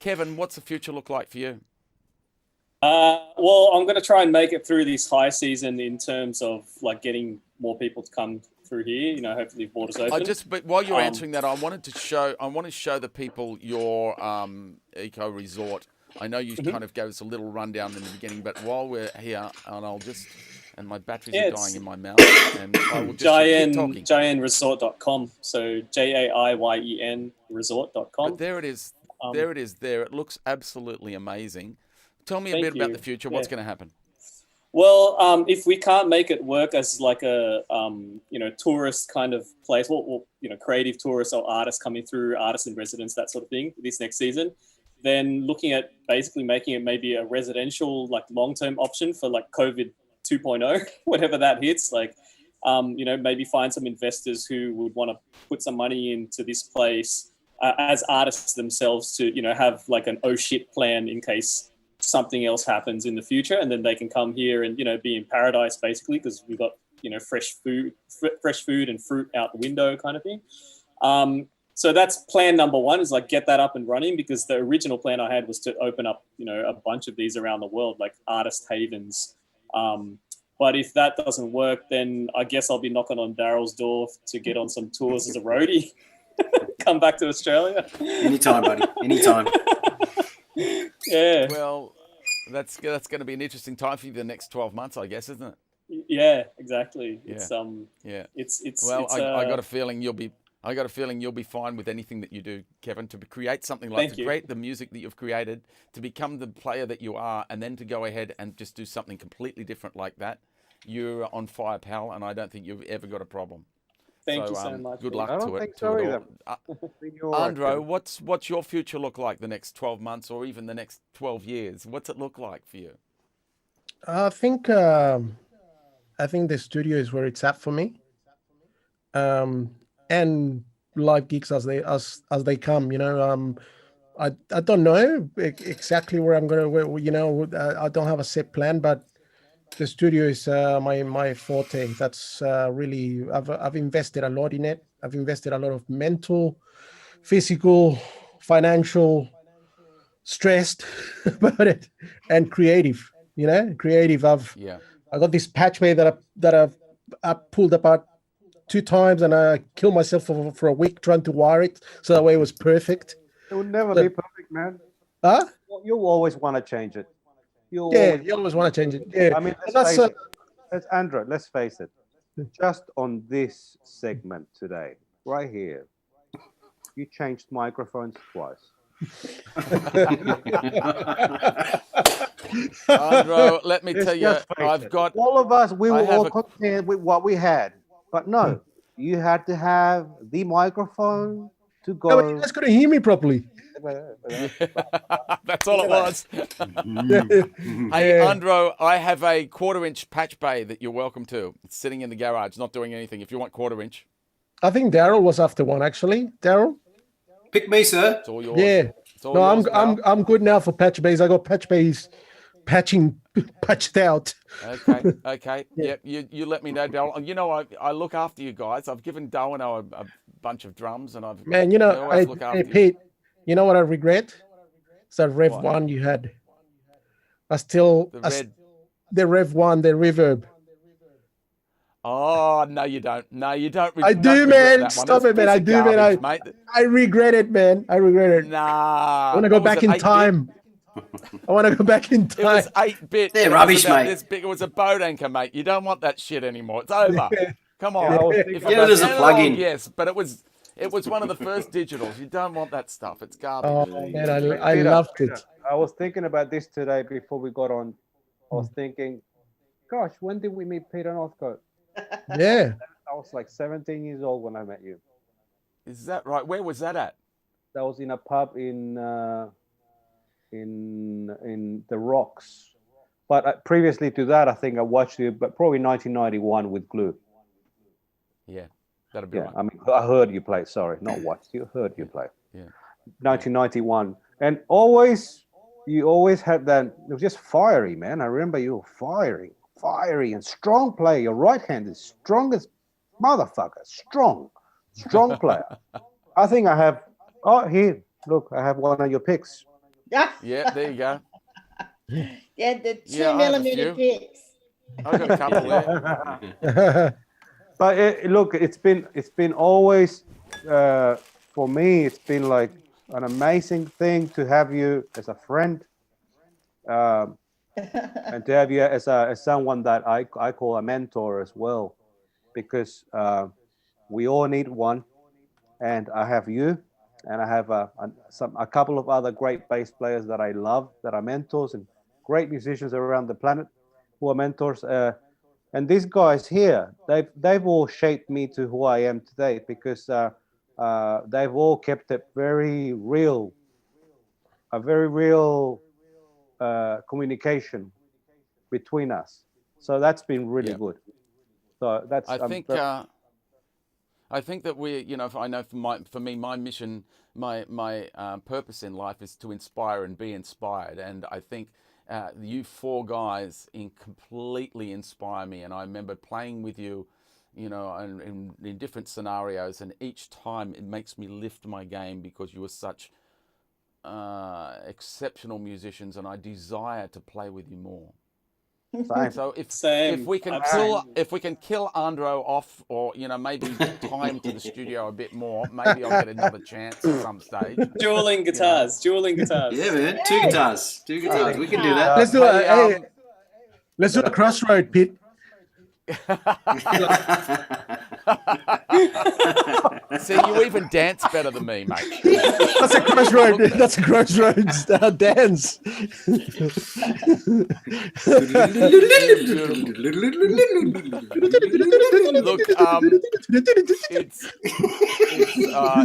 [SPEAKER 1] Kevin, what's the future look like for you?
[SPEAKER 5] Well, I'm going to try and make it through this high season in terms of like getting more people to come through here. Hopefully borders open.
[SPEAKER 1] But while you're answering that, I want to show the people your eco resort. I know you kind of gave us a little rundown in the beginning, but while we're here, and my batteries are dying in my mouth, and I will just keep talking.
[SPEAKER 5] JayenResort.com. So JAIYEN resort.com.
[SPEAKER 1] But there it is. There it is. There. It looks absolutely amazing. Tell me a bit about the future. What's going to happen?
[SPEAKER 5] Well, if we can't make it work as like a tourist kind of place, creative tourists or artists coming through, artists in residence, that sort of thing, this next season, then looking at basically making it maybe a residential, like long-term option for like COVID 2.0, whatever that hits. Like, maybe find some investors who would want to put some money into this place as artists themselves to, have like an oh shit plan in case something else happens in the future, and then they can come here and be in paradise basically, because we've got fresh food and fruit out the window kind of thing. So that's plan number one, is like get that up and running, because the original plan I had was to open up a bunch of these around the world, like artist havens. But if that doesn't work, then I guess I'll be knocking on Daryl's door to get on some tours as a roadie. Come back to Australia
[SPEAKER 3] anytime, buddy, anytime.
[SPEAKER 5] Yeah.
[SPEAKER 1] Well, that's going to be an interesting time for you the next 12 months, I guess, isn't it?
[SPEAKER 5] Yeah, exactly.
[SPEAKER 1] Yeah. I got a feeling you'll be fine with anything that you do, Kevin, to create something like create the music that you've created, to become the player that you are, and then to go ahead and just do something completely different like that. You're on fire, pal, and I don't think you've ever got a problem.
[SPEAKER 5] Thank you so much.
[SPEAKER 1] Good luck
[SPEAKER 6] I don't
[SPEAKER 1] to
[SPEAKER 6] think
[SPEAKER 1] it.
[SPEAKER 6] so either.
[SPEAKER 1] Andro, what's your future look like the next 12 months or even the next 12 years? What's it look like for you?
[SPEAKER 4] I think the studio is where it's at for me. And live gigs as they come, I don't know exactly where I'm going to, I don't have a set plan, but the studio is my forte. That's really, I've invested a lot in it. I've invested a lot of mental, physical, financial, stressed about it, and creative. Creative. I got this patch bay that I pulled apart 2 times, and I killed myself for a week trying to wire it so that way it was perfect.
[SPEAKER 6] It will never be perfect, man.
[SPEAKER 4] Huh?
[SPEAKER 6] You always want to change it. You
[SPEAKER 4] always want to change it. Yeah.
[SPEAKER 6] I mean, Andrew, let's face it. Just on this segment today, right here, you changed microphones twice.
[SPEAKER 1] Andro, let me tell you, I've got
[SPEAKER 6] all of us. We were all content with what we had, but no, you had to have the microphone to go.
[SPEAKER 4] No, you guys couldn't hear me properly.
[SPEAKER 1] That's all it was. Hey, Andro, I have a 1/4-inch patch bay that you're welcome to. It's sitting in the garage, not doing anything. If you want 1/4-inch,
[SPEAKER 4] I think Daryl was after one actually. Daryl,
[SPEAKER 3] pick me, sir.
[SPEAKER 1] It's all yours.
[SPEAKER 4] Yeah. No, I'm good now for patch bays. I got patch bays patched out.
[SPEAKER 1] Okay. Yep. You let me know, Darryl. You know, I look after you guys. I've given Darwin a bunch of drums, and I've
[SPEAKER 4] Man, you know,
[SPEAKER 1] I always look after you.
[SPEAKER 4] Pete, you know what I regret? It's that Rev
[SPEAKER 1] What?
[SPEAKER 4] 1 you had. The Rev 1, the reverb.
[SPEAKER 1] Oh, no, you don't. No, you don't.
[SPEAKER 4] I do,
[SPEAKER 1] don't regret
[SPEAKER 4] man.
[SPEAKER 1] that one.
[SPEAKER 4] Stop
[SPEAKER 1] It's a
[SPEAKER 4] it, man.
[SPEAKER 1] piece
[SPEAKER 4] I
[SPEAKER 1] of
[SPEAKER 4] do, man.
[SPEAKER 1] garbage, mate.
[SPEAKER 4] I regret it, man. I regret it.
[SPEAKER 1] Nah.
[SPEAKER 4] I want to go back in time. I want to go back in time.
[SPEAKER 1] It was 8-bit.
[SPEAKER 3] They're
[SPEAKER 1] and
[SPEAKER 3] rubbish,
[SPEAKER 1] it was about
[SPEAKER 3] mate.
[SPEAKER 1] This big. It was a boat anchor, mate. You don't want that shit anymore. It's over. Come on.
[SPEAKER 6] I was
[SPEAKER 1] If
[SPEAKER 6] thinking
[SPEAKER 1] it
[SPEAKER 3] Get it
[SPEAKER 1] was
[SPEAKER 3] as a
[SPEAKER 1] analog,
[SPEAKER 3] plug-in.
[SPEAKER 1] yes, but it was one of the first digitals. You don't want that stuff. It's garbage.
[SPEAKER 4] Oh, man, I
[SPEAKER 6] Peter,
[SPEAKER 4] loved
[SPEAKER 6] Peter,
[SPEAKER 4] it.
[SPEAKER 6] I was thinking about this today before we got on. I was thinking, gosh, when did we meet Peter Northcote?
[SPEAKER 4] Yeah.
[SPEAKER 6] I was like 17 years old when I met you.
[SPEAKER 1] Is that right? Where was that at?
[SPEAKER 6] That was in a pub in the Rocks. But previously to that, I think I watched you, but probably 1991 with Glue.
[SPEAKER 1] Yeah, that'd be
[SPEAKER 6] Yeah,
[SPEAKER 1] right.
[SPEAKER 6] I mean, I heard you play. Sorry, not watched you. Heard you play.
[SPEAKER 1] Yeah.
[SPEAKER 6] 1991, and you always had that. It was just fiery, man. I remember you were fiery and strong player. Your right hand is strong as motherfucker. Strong player. I think I have. Oh, here, look, I have one of your picks.
[SPEAKER 1] Yeah, there you go.
[SPEAKER 2] Yeah, the 2
[SPEAKER 1] Yeah, I have a
[SPEAKER 2] millimeter
[SPEAKER 1] few.
[SPEAKER 2] picks.
[SPEAKER 1] I've got a couple there.
[SPEAKER 6] But look, it's been always for me. It's been like an amazing thing to have you as a friend, and to have you as someone that I call a mentor as well, because we all need one, and I have you, and I have a couple of other great bass players that I love that are mentors, and great musicians around the planet who are mentors. And these guys here, they've all shaped me to who I am today, because they've all kept it very real, a very real communication between us. So that's been really good. So that's
[SPEAKER 1] I think that we, you know, I know for me, my mission, my purpose in life is to inspire and be inspired, and I think. You four guys completely inspire me, and I remember playing with you, you know, in different scenarios, and each time it makes me lift my game because you were such exceptional musicians, and I desire to play with you more. So if we can kill Andro off, or you know, maybe tie him to the studio a bit more, maybe I'll get another chance at some stage.
[SPEAKER 5] Dueling guitars.
[SPEAKER 1] You know?
[SPEAKER 3] Yeah, man. Two guitars. We can do that.
[SPEAKER 4] Let's do a crossroad, Pete.
[SPEAKER 1] See, you even dance better than me, mate.
[SPEAKER 4] That's a crossroad. That's a crossroads dance.
[SPEAKER 1] Look,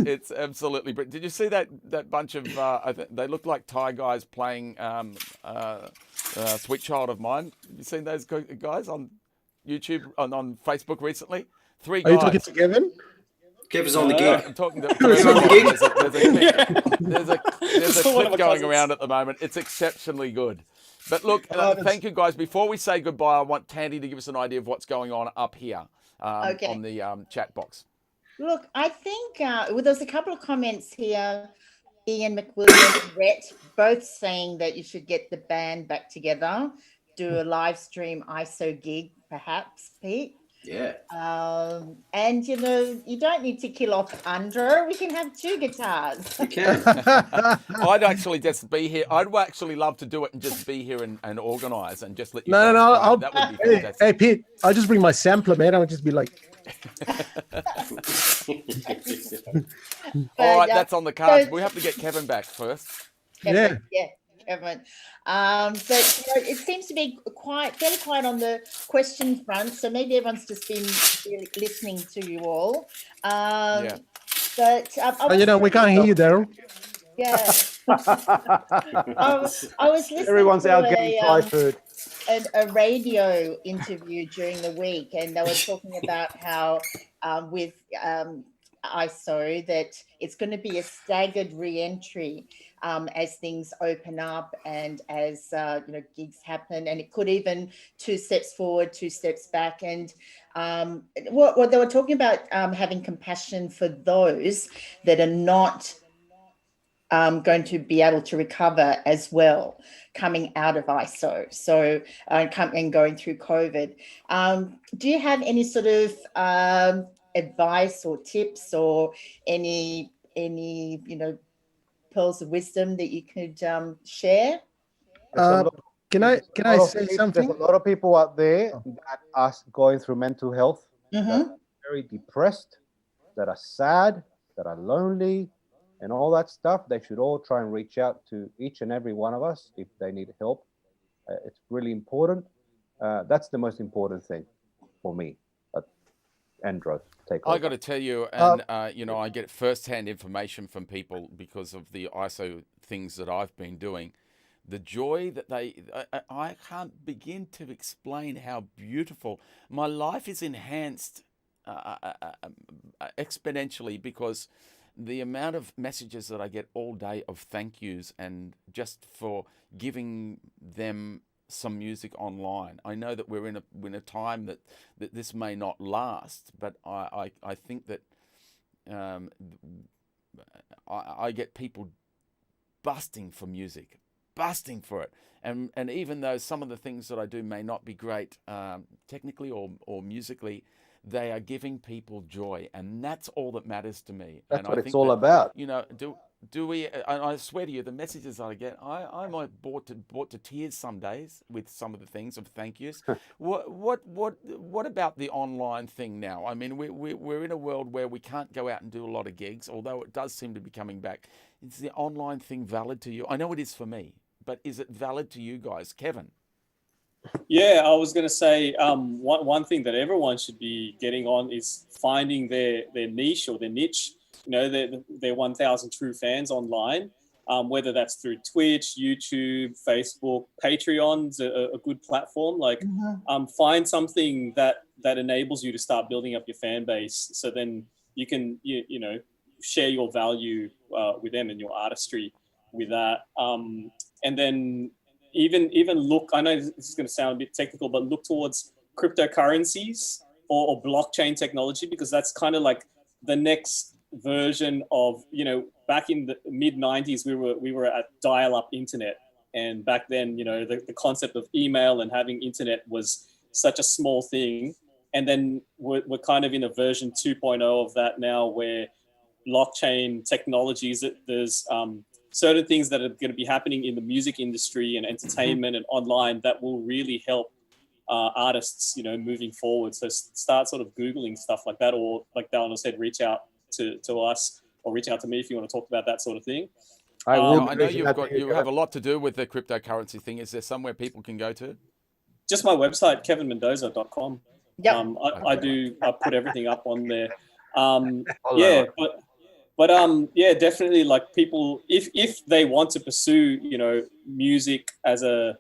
[SPEAKER 1] it's absolutely brilliant. Did you see that bunch of? They look like Thai guys playing "Sweet Child of Mine." Have you seen those guys on YouTube on Facebook recently? 3 guys.
[SPEAKER 4] Are you talking to Kevin?
[SPEAKER 3] Kevin's on the gig.
[SPEAKER 1] I'm talking to
[SPEAKER 3] Kevin's on the gig.
[SPEAKER 1] There's a clip going around at the moment. It's exceptionally good. But look, thank you guys. Before we say goodbye, I want Tandy to give us an idea of what's going on up here on the chat box.
[SPEAKER 2] Look, I think there's a couple of comments here. Ian McWilliam and Rhett both saying that you should get the band back together, do a live stream ISO gig, perhaps, Pete.
[SPEAKER 3] Yeah.
[SPEAKER 2] And you know, you don't need to kill off Andro. We can have 2 guitars.
[SPEAKER 3] You can.
[SPEAKER 1] I'd actually just be here. I'd actually love to do it and just be here and organise and just let you.
[SPEAKER 4] No.
[SPEAKER 1] That would be fantastic.
[SPEAKER 4] Hey, Pete, I'll just bring my sampler, man. I'll just be like.
[SPEAKER 1] All right, that's on the cards. We have to get Kevin back first.
[SPEAKER 2] Kevin. But you know, it seems to be fairly quiet on the question front. So maybe everyone's just been really listening to you all. But
[SPEAKER 4] you know, we can't hear you, Daryl.
[SPEAKER 2] Yeah. I was listening.
[SPEAKER 6] Everyone's
[SPEAKER 2] to
[SPEAKER 6] out getting Thai food.
[SPEAKER 2] A radio interview during the week, and they were talking about how with ISO that it's going to be a staggered re-entry. as things open up and as gigs happen, and it could even 2 steps forward, 2 steps back. And what they were talking about, having compassion for those that are not going to be able to recover as well coming out of ISO, so and going through COVID. Do you have any sort of advice or tips or any pearls of wisdom that you could share?
[SPEAKER 4] Can I say something?
[SPEAKER 6] There's a lot of people out there that are going through mental health, that
[SPEAKER 2] Mm-hmm.
[SPEAKER 6] are very depressed, that are sad, that are lonely, and all that stuff. They should all try and reach out to each and every one of us if they need help. It's really important. That's the most important thing for me. Andros, take over.
[SPEAKER 1] I got to tell you, and I get first-hand information from people because of the ISO things that I've been doing. The joy that I can't begin to explain how beautiful. My life is enhanced exponentially because the amount of messages that I get all day of thank yous and just for giving them some music online. I know that we're in a time that this may not last, but I think that I get people busting for music, busting for it, and even though some of the things that I do may not be great technically or musically, they are giving people joy, and that's all that matters to me.
[SPEAKER 6] That's
[SPEAKER 1] and
[SPEAKER 6] what
[SPEAKER 1] I
[SPEAKER 6] it's
[SPEAKER 1] think
[SPEAKER 6] all
[SPEAKER 1] that,
[SPEAKER 6] about.
[SPEAKER 1] Do we? I swear to you, the messages I get, I might brought to tears some days with some of the things of thank yous. What about the online thing now? I mean, we're in a world where we can't go out and do a lot of gigs, although it does seem to be coming back. Is the online thing valid to you? I know it is for me, but is it valid to you guys, Kevin?
[SPEAKER 5] Yeah, I was going to say one thing that everyone should be getting on is finding their niche or their niche. Their 1,000 true fans online, whether that's through Twitch, YouTube, Facebook, Patreon's a good platform. Like, find something that enables you to start building up your fan base. So then you can share your value with them and your artistry with that. And then even look. I know this is going to sound a bit technical, but look towards cryptocurrencies or blockchain technology, because that's kind of like the next version of, back in the mid 90s, we were at dial-up internet, and back then, the concept of email and having internet was such a small thing, and then we're kind of in a version 2.0 of that now, where blockchain technologies, there's certain things that are going to be happening in the music industry and entertainment and online that will really help artists, moving forward. So start sort of Googling stuff like that, or like Dallin said, reach out to us or reach out to me if you want to talk about that sort of thing.
[SPEAKER 1] I know you have a lot to do with the cryptocurrency thing. Is there somewhere people can go to?
[SPEAKER 5] Just my website, kevinmendoza.com.
[SPEAKER 2] Yep.
[SPEAKER 5] I put everything up on there. But definitely, like, people, if they want to pursue, music as a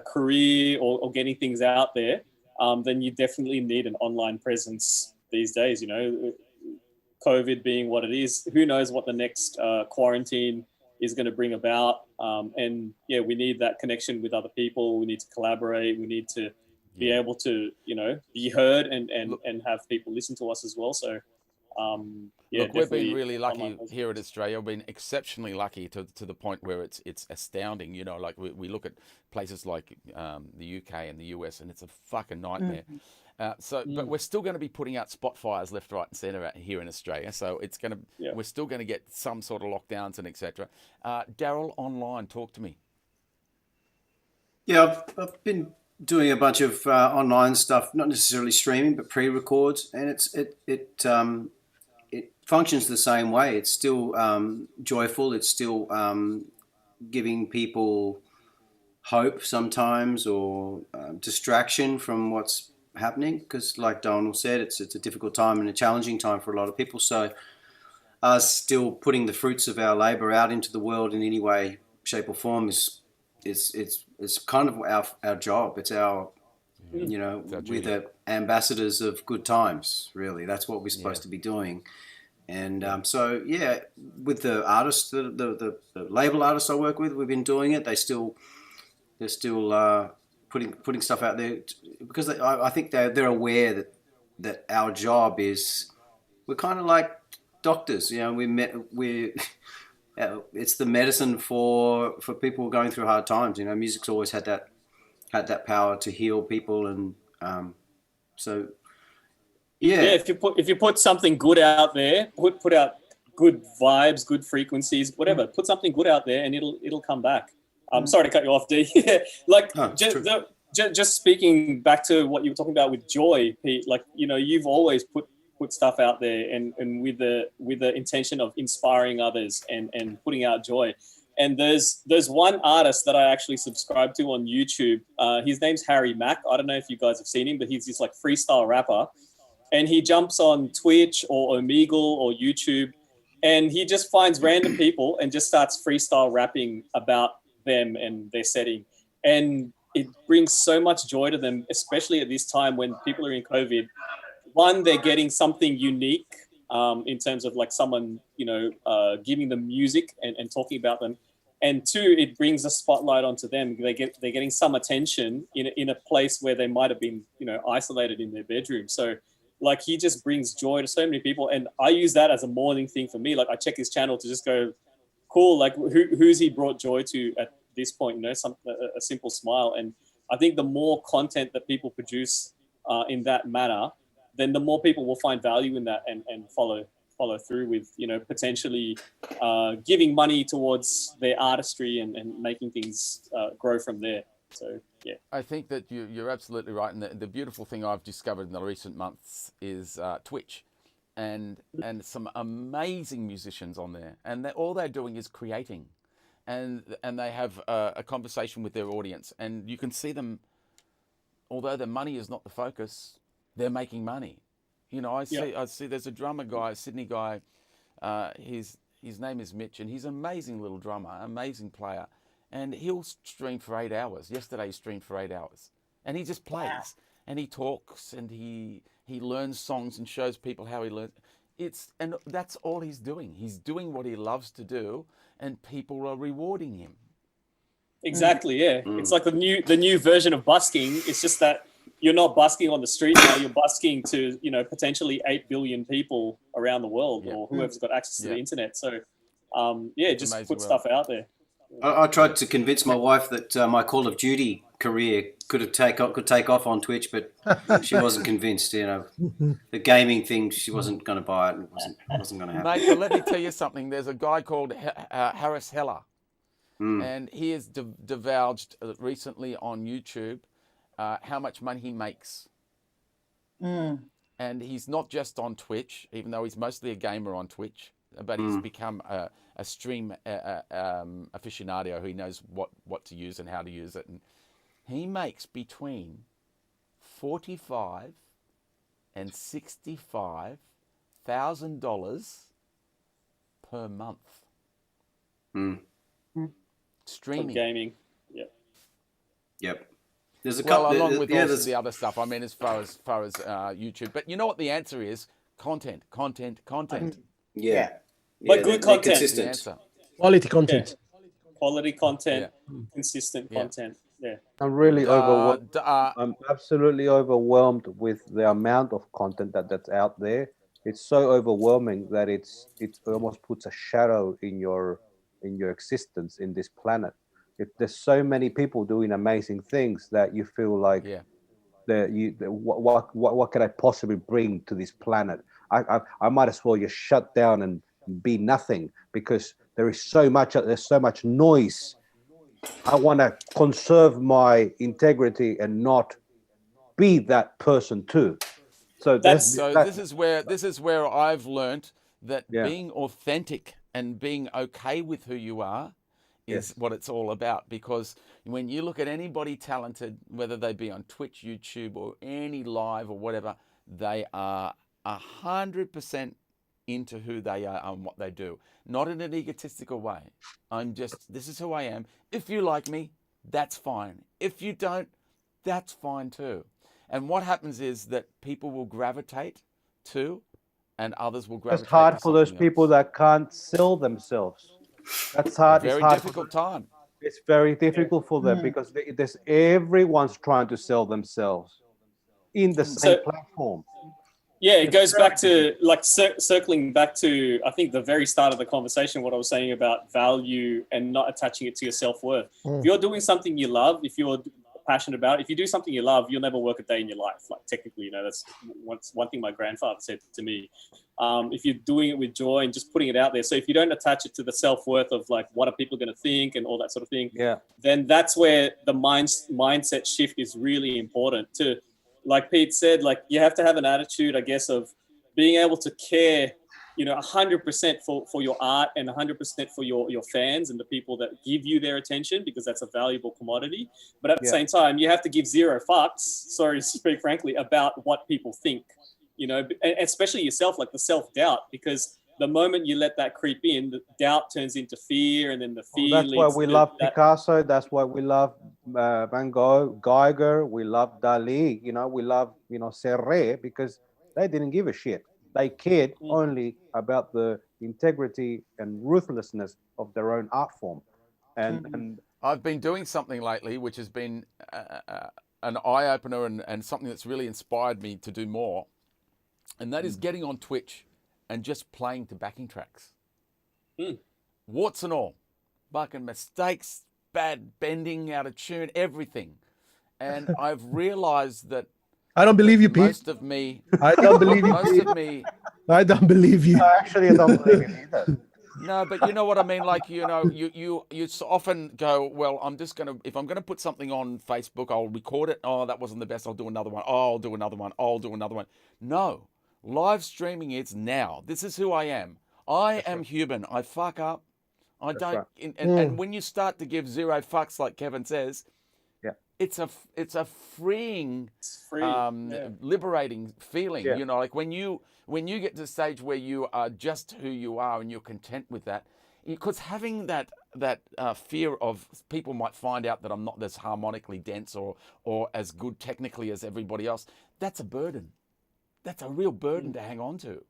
[SPEAKER 5] career or getting things out there, then you definitely need an online presence these days. COVID being what it is, who knows what the next quarantine is going to bring about. And we need that connection with other people. We need to collaborate. We need to be able to, be heard and have people listen to us as well. So,
[SPEAKER 1] look, we've been really lucky here in Australia. We've been exceptionally lucky to the point where it's astounding. Like we look at places like the UK and the US, and it's a fucking nightmare. But we're still going to be putting out spot fires left, right, and centre here in Australia. So it's going to, we're still going to get some sort of lockdowns and etc. Daryl, online, talk to me.
[SPEAKER 3] Yeah, I've been doing a bunch of online stuff, not necessarily streaming, but pre-records, and it functions the same way. It's still joyful. It's still giving people hope sometimes, or distraction from what's happening, because like Donald said, it's a difficult time and a challenging time for a lot of people. So us still putting the fruits of our labor out into the world in any way, shape or form is kind of our job. It's our we're the ambassadors of good times, really. That's what we're supposed to be doing. And so yeah, with the artists, the label artists I work with, we've been doing it. They're still putting stuff out there because I think they're aware that our job is, we're kind of like doctors, you know. We it's the medicine for people going through hard times. You know, music's always had that power to heal people, and so yeah.
[SPEAKER 5] Yeah, if you put something good out there, put out good vibes, good frequencies, whatever. Put something good out there, and it'll come back. I'm sorry to cut you off, D. Like just speaking back to what you were talking about with joy, Pete. Like, you know, you've always put stuff out there, and with the intention of inspiring others and putting out joy. And there's one artist that I actually subscribe to on YouTube. His name's Harry Mack. I don't know if you guys have seen him, but he's this like freestyle rapper. And he jumps on Twitch or Omegle or YouTube, and he just finds random people and just starts freestyle rapping about them and their setting. And it brings so much joy to them, especially at this time when people are in COVID. One, they're getting something unique in terms of like someone, you know, giving them music and talking about them. And two, it brings a spotlight onto them. They're getting some attention in a place where they might have been, you know, isolated in their bedroom. So like, he just brings joy to so many people. And I use that as a morning thing for me. Like, I check his channel to just go, cool, like who's he brought joy to at this point, you know, a simple smile. And I think the more content that people produce in that manner, then the more people will find value in that and follow through with, you know, potentially giving money towards their artistry and making things grow from there. So, yeah.
[SPEAKER 1] I think that you're absolutely right. And the beautiful thing I've discovered in the recent months is Twitch, and some amazing musicians on there. And all they're doing is creating, and they have a conversation with their audience. And you can see them, although the money is not the focus, they're making money. You know, I see there's a drummer guy, a Sydney guy. His name is Mitch, and he's an amazing little drummer, amazing player. And he'll stream for 8 hours. Yesterday he streamed for 8 hours. And he just plays. And he talks, and he learns songs and shows people how he learns. And that's all he's doing. He's doing what he loves to do, and people are rewarding him.
[SPEAKER 5] Exactly, yeah. It's like the new version of busking. It's just that you're not busking on the street now. You're busking to, you know, potentially 8 billion people around the world, or whoever's got access to the internet. So, just put stuff out there.
[SPEAKER 3] I tried to convince my wife that my Call of Duty career could take off on Twitch, but she wasn't convinced. You know, the gaming thing, she wasn't going to buy it. It wasn't going to happen.
[SPEAKER 1] Mate, well, let me tell you something. There's a guy called Harris Heller, and he has divulged recently on YouTube how much money he makes. And he's not just on Twitch, even though he's mostly a gamer on Twitch, but he's become a stream aficionado who knows what to use and how to use it. And he makes between $45,000 and $65,000 per month. Streaming.
[SPEAKER 5] From gaming.
[SPEAKER 3] Yep. There's a couple,
[SPEAKER 1] along with all the other stuff. I mean, as far as YouTube. But you know what the answer is? Content.
[SPEAKER 3] Yeah.
[SPEAKER 5] But good content.
[SPEAKER 3] Consistent.
[SPEAKER 4] Quality content.
[SPEAKER 5] Quality content, consistent content. Yeah.
[SPEAKER 6] I'm really overwhelmed. I'm absolutely overwhelmed with the amount of content that's out there. It's so overwhelming that it almost puts a shadow in your existence in this planet. There's so many people doing amazing things that you feel like, what can I possibly bring to this planet? I might as well just shut down and be nothing, because there's so much noise. I want to conserve my integrity and not be that person too. So this is
[SPEAKER 1] where I've learned that being authentic and being okay with who you are is what it's all about. Because when you look at anybody talented, whether they be on Twitch, YouTube, or any live or whatever, they are 100% into who they are and what they do. Not in an egotistical way. This is who I am. If you like me, that's fine. If you don't, that's fine too. And what happens is that people will gravitate to and others will
[SPEAKER 6] It's
[SPEAKER 1] gravitate
[SPEAKER 6] hard
[SPEAKER 1] to
[SPEAKER 6] for those
[SPEAKER 1] something
[SPEAKER 6] people
[SPEAKER 1] else.
[SPEAKER 6] that can't sell themselves. That's hard.
[SPEAKER 1] Very
[SPEAKER 6] it's hard
[SPEAKER 1] difficult time.
[SPEAKER 6] It's very difficult for them
[SPEAKER 2] Mm.
[SPEAKER 6] because there's everyone's trying to sell themselves in the same
[SPEAKER 5] So-
[SPEAKER 6] platform.
[SPEAKER 5] Yeah, it
[SPEAKER 6] It's
[SPEAKER 5] goes
[SPEAKER 6] very
[SPEAKER 5] back to like circling back to I think the very start of the conversation, what I was saying about value and not attaching it to your self-worth.
[SPEAKER 4] Mm.
[SPEAKER 5] If you're doing something you love, if you're passionate about it, if you do something you love, you'll never work a day in your life. Like technically, that's one thing my grandfather said to me. If you're doing it with joy and just putting it out there, so if you don't attach it to the self-worth of like what are people going to think and all that sort of thing,
[SPEAKER 6] Yeah.
[SPEAKER 5] then that's where the mindset shift is really important to. Like Pete said, like you have to have an attitude, I guess, of being able to care, 100% for your art and 100% for your fans and the people that give you their attention, because that's a valuable commodity. But at the same time, you have to give zero fucks, sorry to speak frankly, about what people think, and especially yourself, like the self-doubt, because the moment you let that creep in, the doubt turns into fear, and then the fear
[SPEAKER 6] That's why
[SPEAKER 5] leads
[SPEAKER 6] we
[SPEAKER 5] to
[SPEAKER 6] love
[SPEAKER 5] that.
[SPEAKER 6] Picasso. That's why we love Van Gogh, Geiger. We love Dali. We love Serre, because they didn't give a shit. They cared only about the integrity and ruthlessness of their own art form. And
[SPEAKER 1] I've been doing something lately which has been an eye-opener and something that's really inspired me to do more, and that is getting on Twitch and just playing to backing tracks. Warts and all. Fucking mistakes, bad bending, out of tune, everything. And I've realized that
[SPEAKER 4] I don't believe you, Pete.
[SPEAKER 1] most of me...
[SPEAKER 4] I don't believe you.
[SPEAKER 1] Most of me...
[SPEAKER 4] I don't believe you.
[SPEAKER 6] actually, I don't believe it either.
[SPEAKER 1] No, but you know what I mean? Like, you often go, well, if I'm going to put something on Facebook, I'll record it. Oh, that wasn't the best. I'll do another one. Oh, I'll do another one. I'll do another one. No. Live streaming is now. This is who I am. I am human. I fuck up. I don't.
[SPEAKER 6] right.
[SPEAKER 1] And when you start to give zero fucks, like Kevin says, it's a freeing, liberating feeling.
[SPEAKER 6] Yeah.
[SPEAKER 1] Like when you get to the stage where you are just who you are and you're content with that, because having that fear of people might find out that I'm not this harmonically dense or as good technically as everybody else, that's a burden. That's a real burden to hang on to.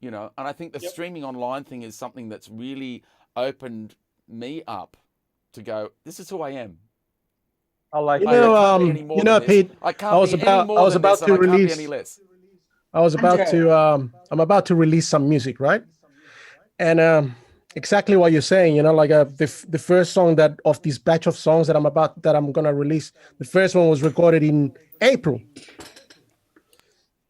[SPEAKER 6] Yeah.
[SPEAKER 1] And I think the streaming online thing is something that's really opened me up to go, this is who I am.
[SPEAKER 6] I like
[SPEAKER 1] I can't be any more than this.
[SPEAKER 4] Pete,
[SPEAKER 1] I can't be any more than this, and I can't be any less.
[SPEAKER 4] I'm about to release some music, right? And exactly what you're saying, like the first song that of this batch of songs that I'm gonna release, the first one was recorded in April.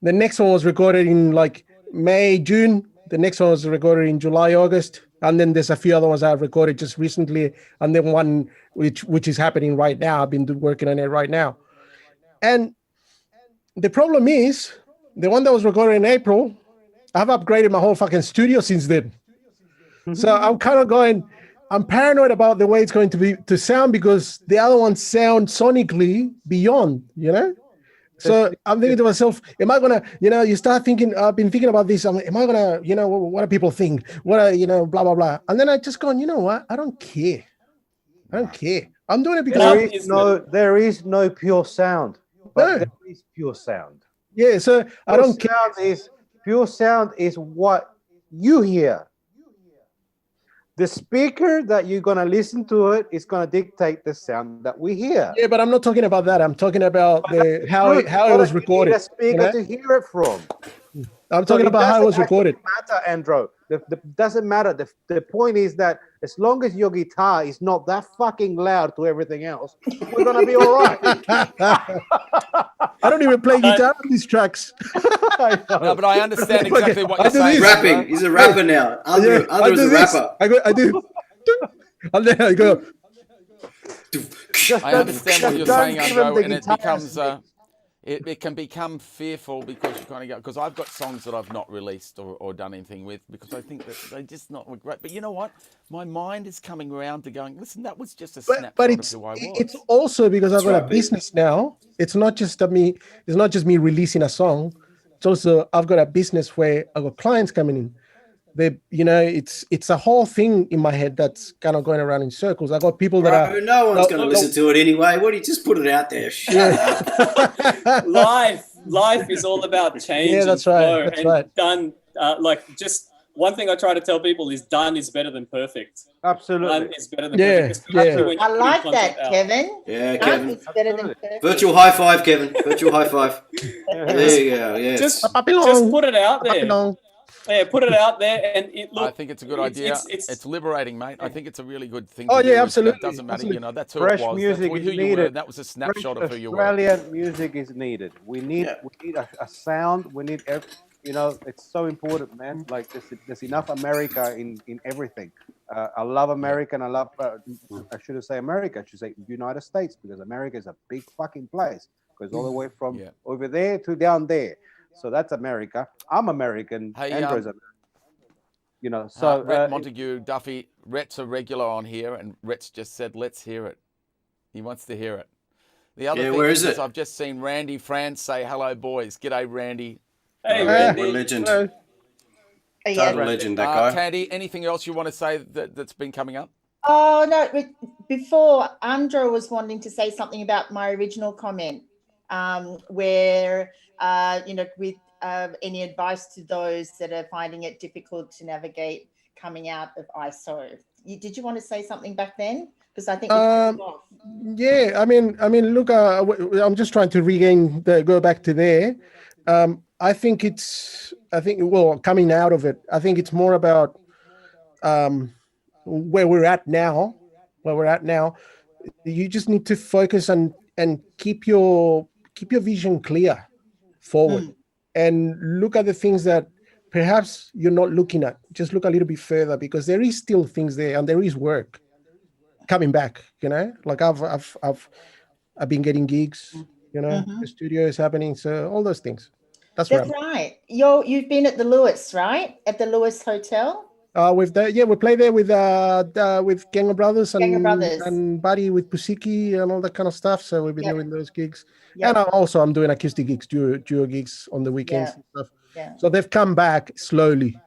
[SPEAKER 4] The next one was recorded in like May, June. The next one was recorded in July, August. And then there's a few other ones I've recorded just recently. And then one which is happening right now. I've been working on it right now. And the problem is, the one that was recorded in April, I've upgraded my whole fucking studio since then. So I'm kind of I'm paranoid about the way it's going to sound, because the other ones sound sonically beyond, So I'm thinking to myself, am I gonna, you start thinking, I've been thinking about this. Am I gonna, what do people think? What are, blah, blah, blah. And then I just gone, you know what? I don't care. I'm doing it because
[SPEAKER 6] there is no pure sound, but there is pure sound.
[SPEAKER 4] Yeah, so I don't care.
[SPEAKER 6] Pure sound is what you hear. The speaker that you're going to listen to it is going to dictate the sound that we hear.
[SPEAKER 4] Yeah, but I'm not talking about that. I'm talking about how it was recorded.
[SPEAKER 6] You need a speaker to hear it from.
[SPEAKER 4] I'm talking about how it was recorded.
[SPEAKER 6] Matter, Andrew. Doesn't matter. The point is that as long as your guitar is not that fucking loud to everything else, we're going to be all right.
[SPEAKER 4] I don't even play guitar on these tracks.
[SPEAKER 1] No, but I understand exactly what you're saying.
[SPEAKER 3] Rapping. He's a rapper now. Andrew is a rapper.
[SPEAKER 4] I do. And then I go.
[SPEAKER 1] I understand what you're saying, Andrew, and it becomes... It can become fearful because you kind of go, because I've got songs that I've not released or done anything with because I think that they're just not great. But you know what? My mind is coming around to going, listen, that was just a snapshot of who I was.
[SPEAKER 4] It's also because I've got a business now. It's not just me. It's not just me releasing a song. It's also I've got a business where I've got clients coming in. It's a whole thing in my head that's kind of going around in circles. I got people that are...
[SPEAKER 3] No one's going to listen to it anyway. What do you just put it out there? Shut up.
[SPEAKER 5] Life is all about change.
[SPEAKER 4] Yeah, that's right. That's right.
[SPEAKER 5] just one thing I try to tell people is done is better than perfect.
[SPEAKER 6] Absolutely.
[SPEAKER 5] Done is better than
[SPEAKER 4] Yeah,
[SPEAKER 5] perfect. especially when
[SPEAKER 2] I
[SPEAKER 5] you're
[SPEAKER 2] like
[SPEAKER 5] putting
[SPEAKER 2] that,
[SPEAKER 5] content out.
[SPEAKER 2] Kevin.
[SPEAKER 3] Yeah,
[SPEAKER 2] Done
[SPEAKER 3] Kevin.
[SPEAKER 2] is better than
[SPEAKER 6] Absolutely.
[SPEAKER 2] perfect.
[SPEAKER 3] Virtual high five, Kevin. Virtual high five. There you go. Yes.
[SPEAKER 5] Just
[SPEAKER 4] Papillon.
[SPEAKER 5] put it out there.
[SPEAKER 4] Papillon.
[SPEAKER 5] Yeah, put it out there, and it look.
[SPEAKER 1] I think it's a good idea.
[SPEAKER 5] It's
[SPEAKER 1] It's liberating, mate. I think it's a really good thing
[SPEAKER 4] Oh,
[SPEAKER 1] to do.
[SPEAKER 4] yeah,
[SPEAKER 1] It
[SPEAKER 4] absolutely,
[SPEAKER 1] doesn't matter,
[SPEAKER 4] absolutely.
[SPEAKER 1] you know. That's who
[SPEAKER 6] Fresh
[SPEAKER 1] it was.
[SPEAKER 6] music
[SPEAKER 1] That's who
[SPEAKER 6] is
[SPEAKER 1] you were.
[SPEAKER 6] needed.
[SPEAKER 1] That was a
[SPEAKER 6] Fresh
[SPEAKER 1] snapshot of who you were.
[SPEAKER 6] Australian music is needed. We need a sound. We need it's so important, man. Like there's enough America in everything. I love America, and I love. I shouldn't say America. I should say United States, because America is a big fucking place. Goes all the way from over there to down there. So that's America. I'm American.
[SPEAKER 1] Hey,
[SPEAKER 6] Andrew's American. You know, so
[SPEAKER 1] Rhett Montague, Duffy, Rhett's a regular on here, and Rhett's just said, let's hear it. He wants to hear it. The other thing
[SPEAKER 3] where is
[SPEAKER 1] is
[SPEAKER 3] it?
[SPEAKER 1] I've just seen Randy France say, hello, boys. G'day, Randy.
[SPEAKER 5] Hey,
[SPEAKER 3] What a
[SPEAKER 5] Randy.
[SPEAKER 3] legend.
[SPEAKER 2] Oh, yeah.
[SPEAKER 3] Total legend, that guy.
[SPEAKER 1] Tandy, anything else you want to say that's been coming up?
[SPEAKER 2] Oh no! Before, Andrew was wanting to say something about my original comment, where with any advice to those that are finding it difficult to navigate coming out of ISO. Did you want to say something back then? Because I think we cut it off.
[SPEAKER 4] Yeah, I mean, look, I'm just trying to go back to there. Coming out of it, I think it's more about where we're at now. You just need to focus and keep your vision clear forward, and look at the things that perhaps you're not looking at. Just look a little bit further, because there is still things there, and there is work coming back. You know, like I've been getting gigs. You know, the studio is happening, so all those things. That's
[SPEAKER 2] right. You've been at the Lewis, right? At the Lewis Hotel.
[SPEAKER 4] We play there with Gang Brothers and Buddy with Pusiki and all that kind of stuff. So we've been doing those gigs, and I'm doing acoustic gigs, duo gigs on the weekends and stuff.
[SPEAKER 2] Yeah.
[SPEAKER 4] So they've come back slowly,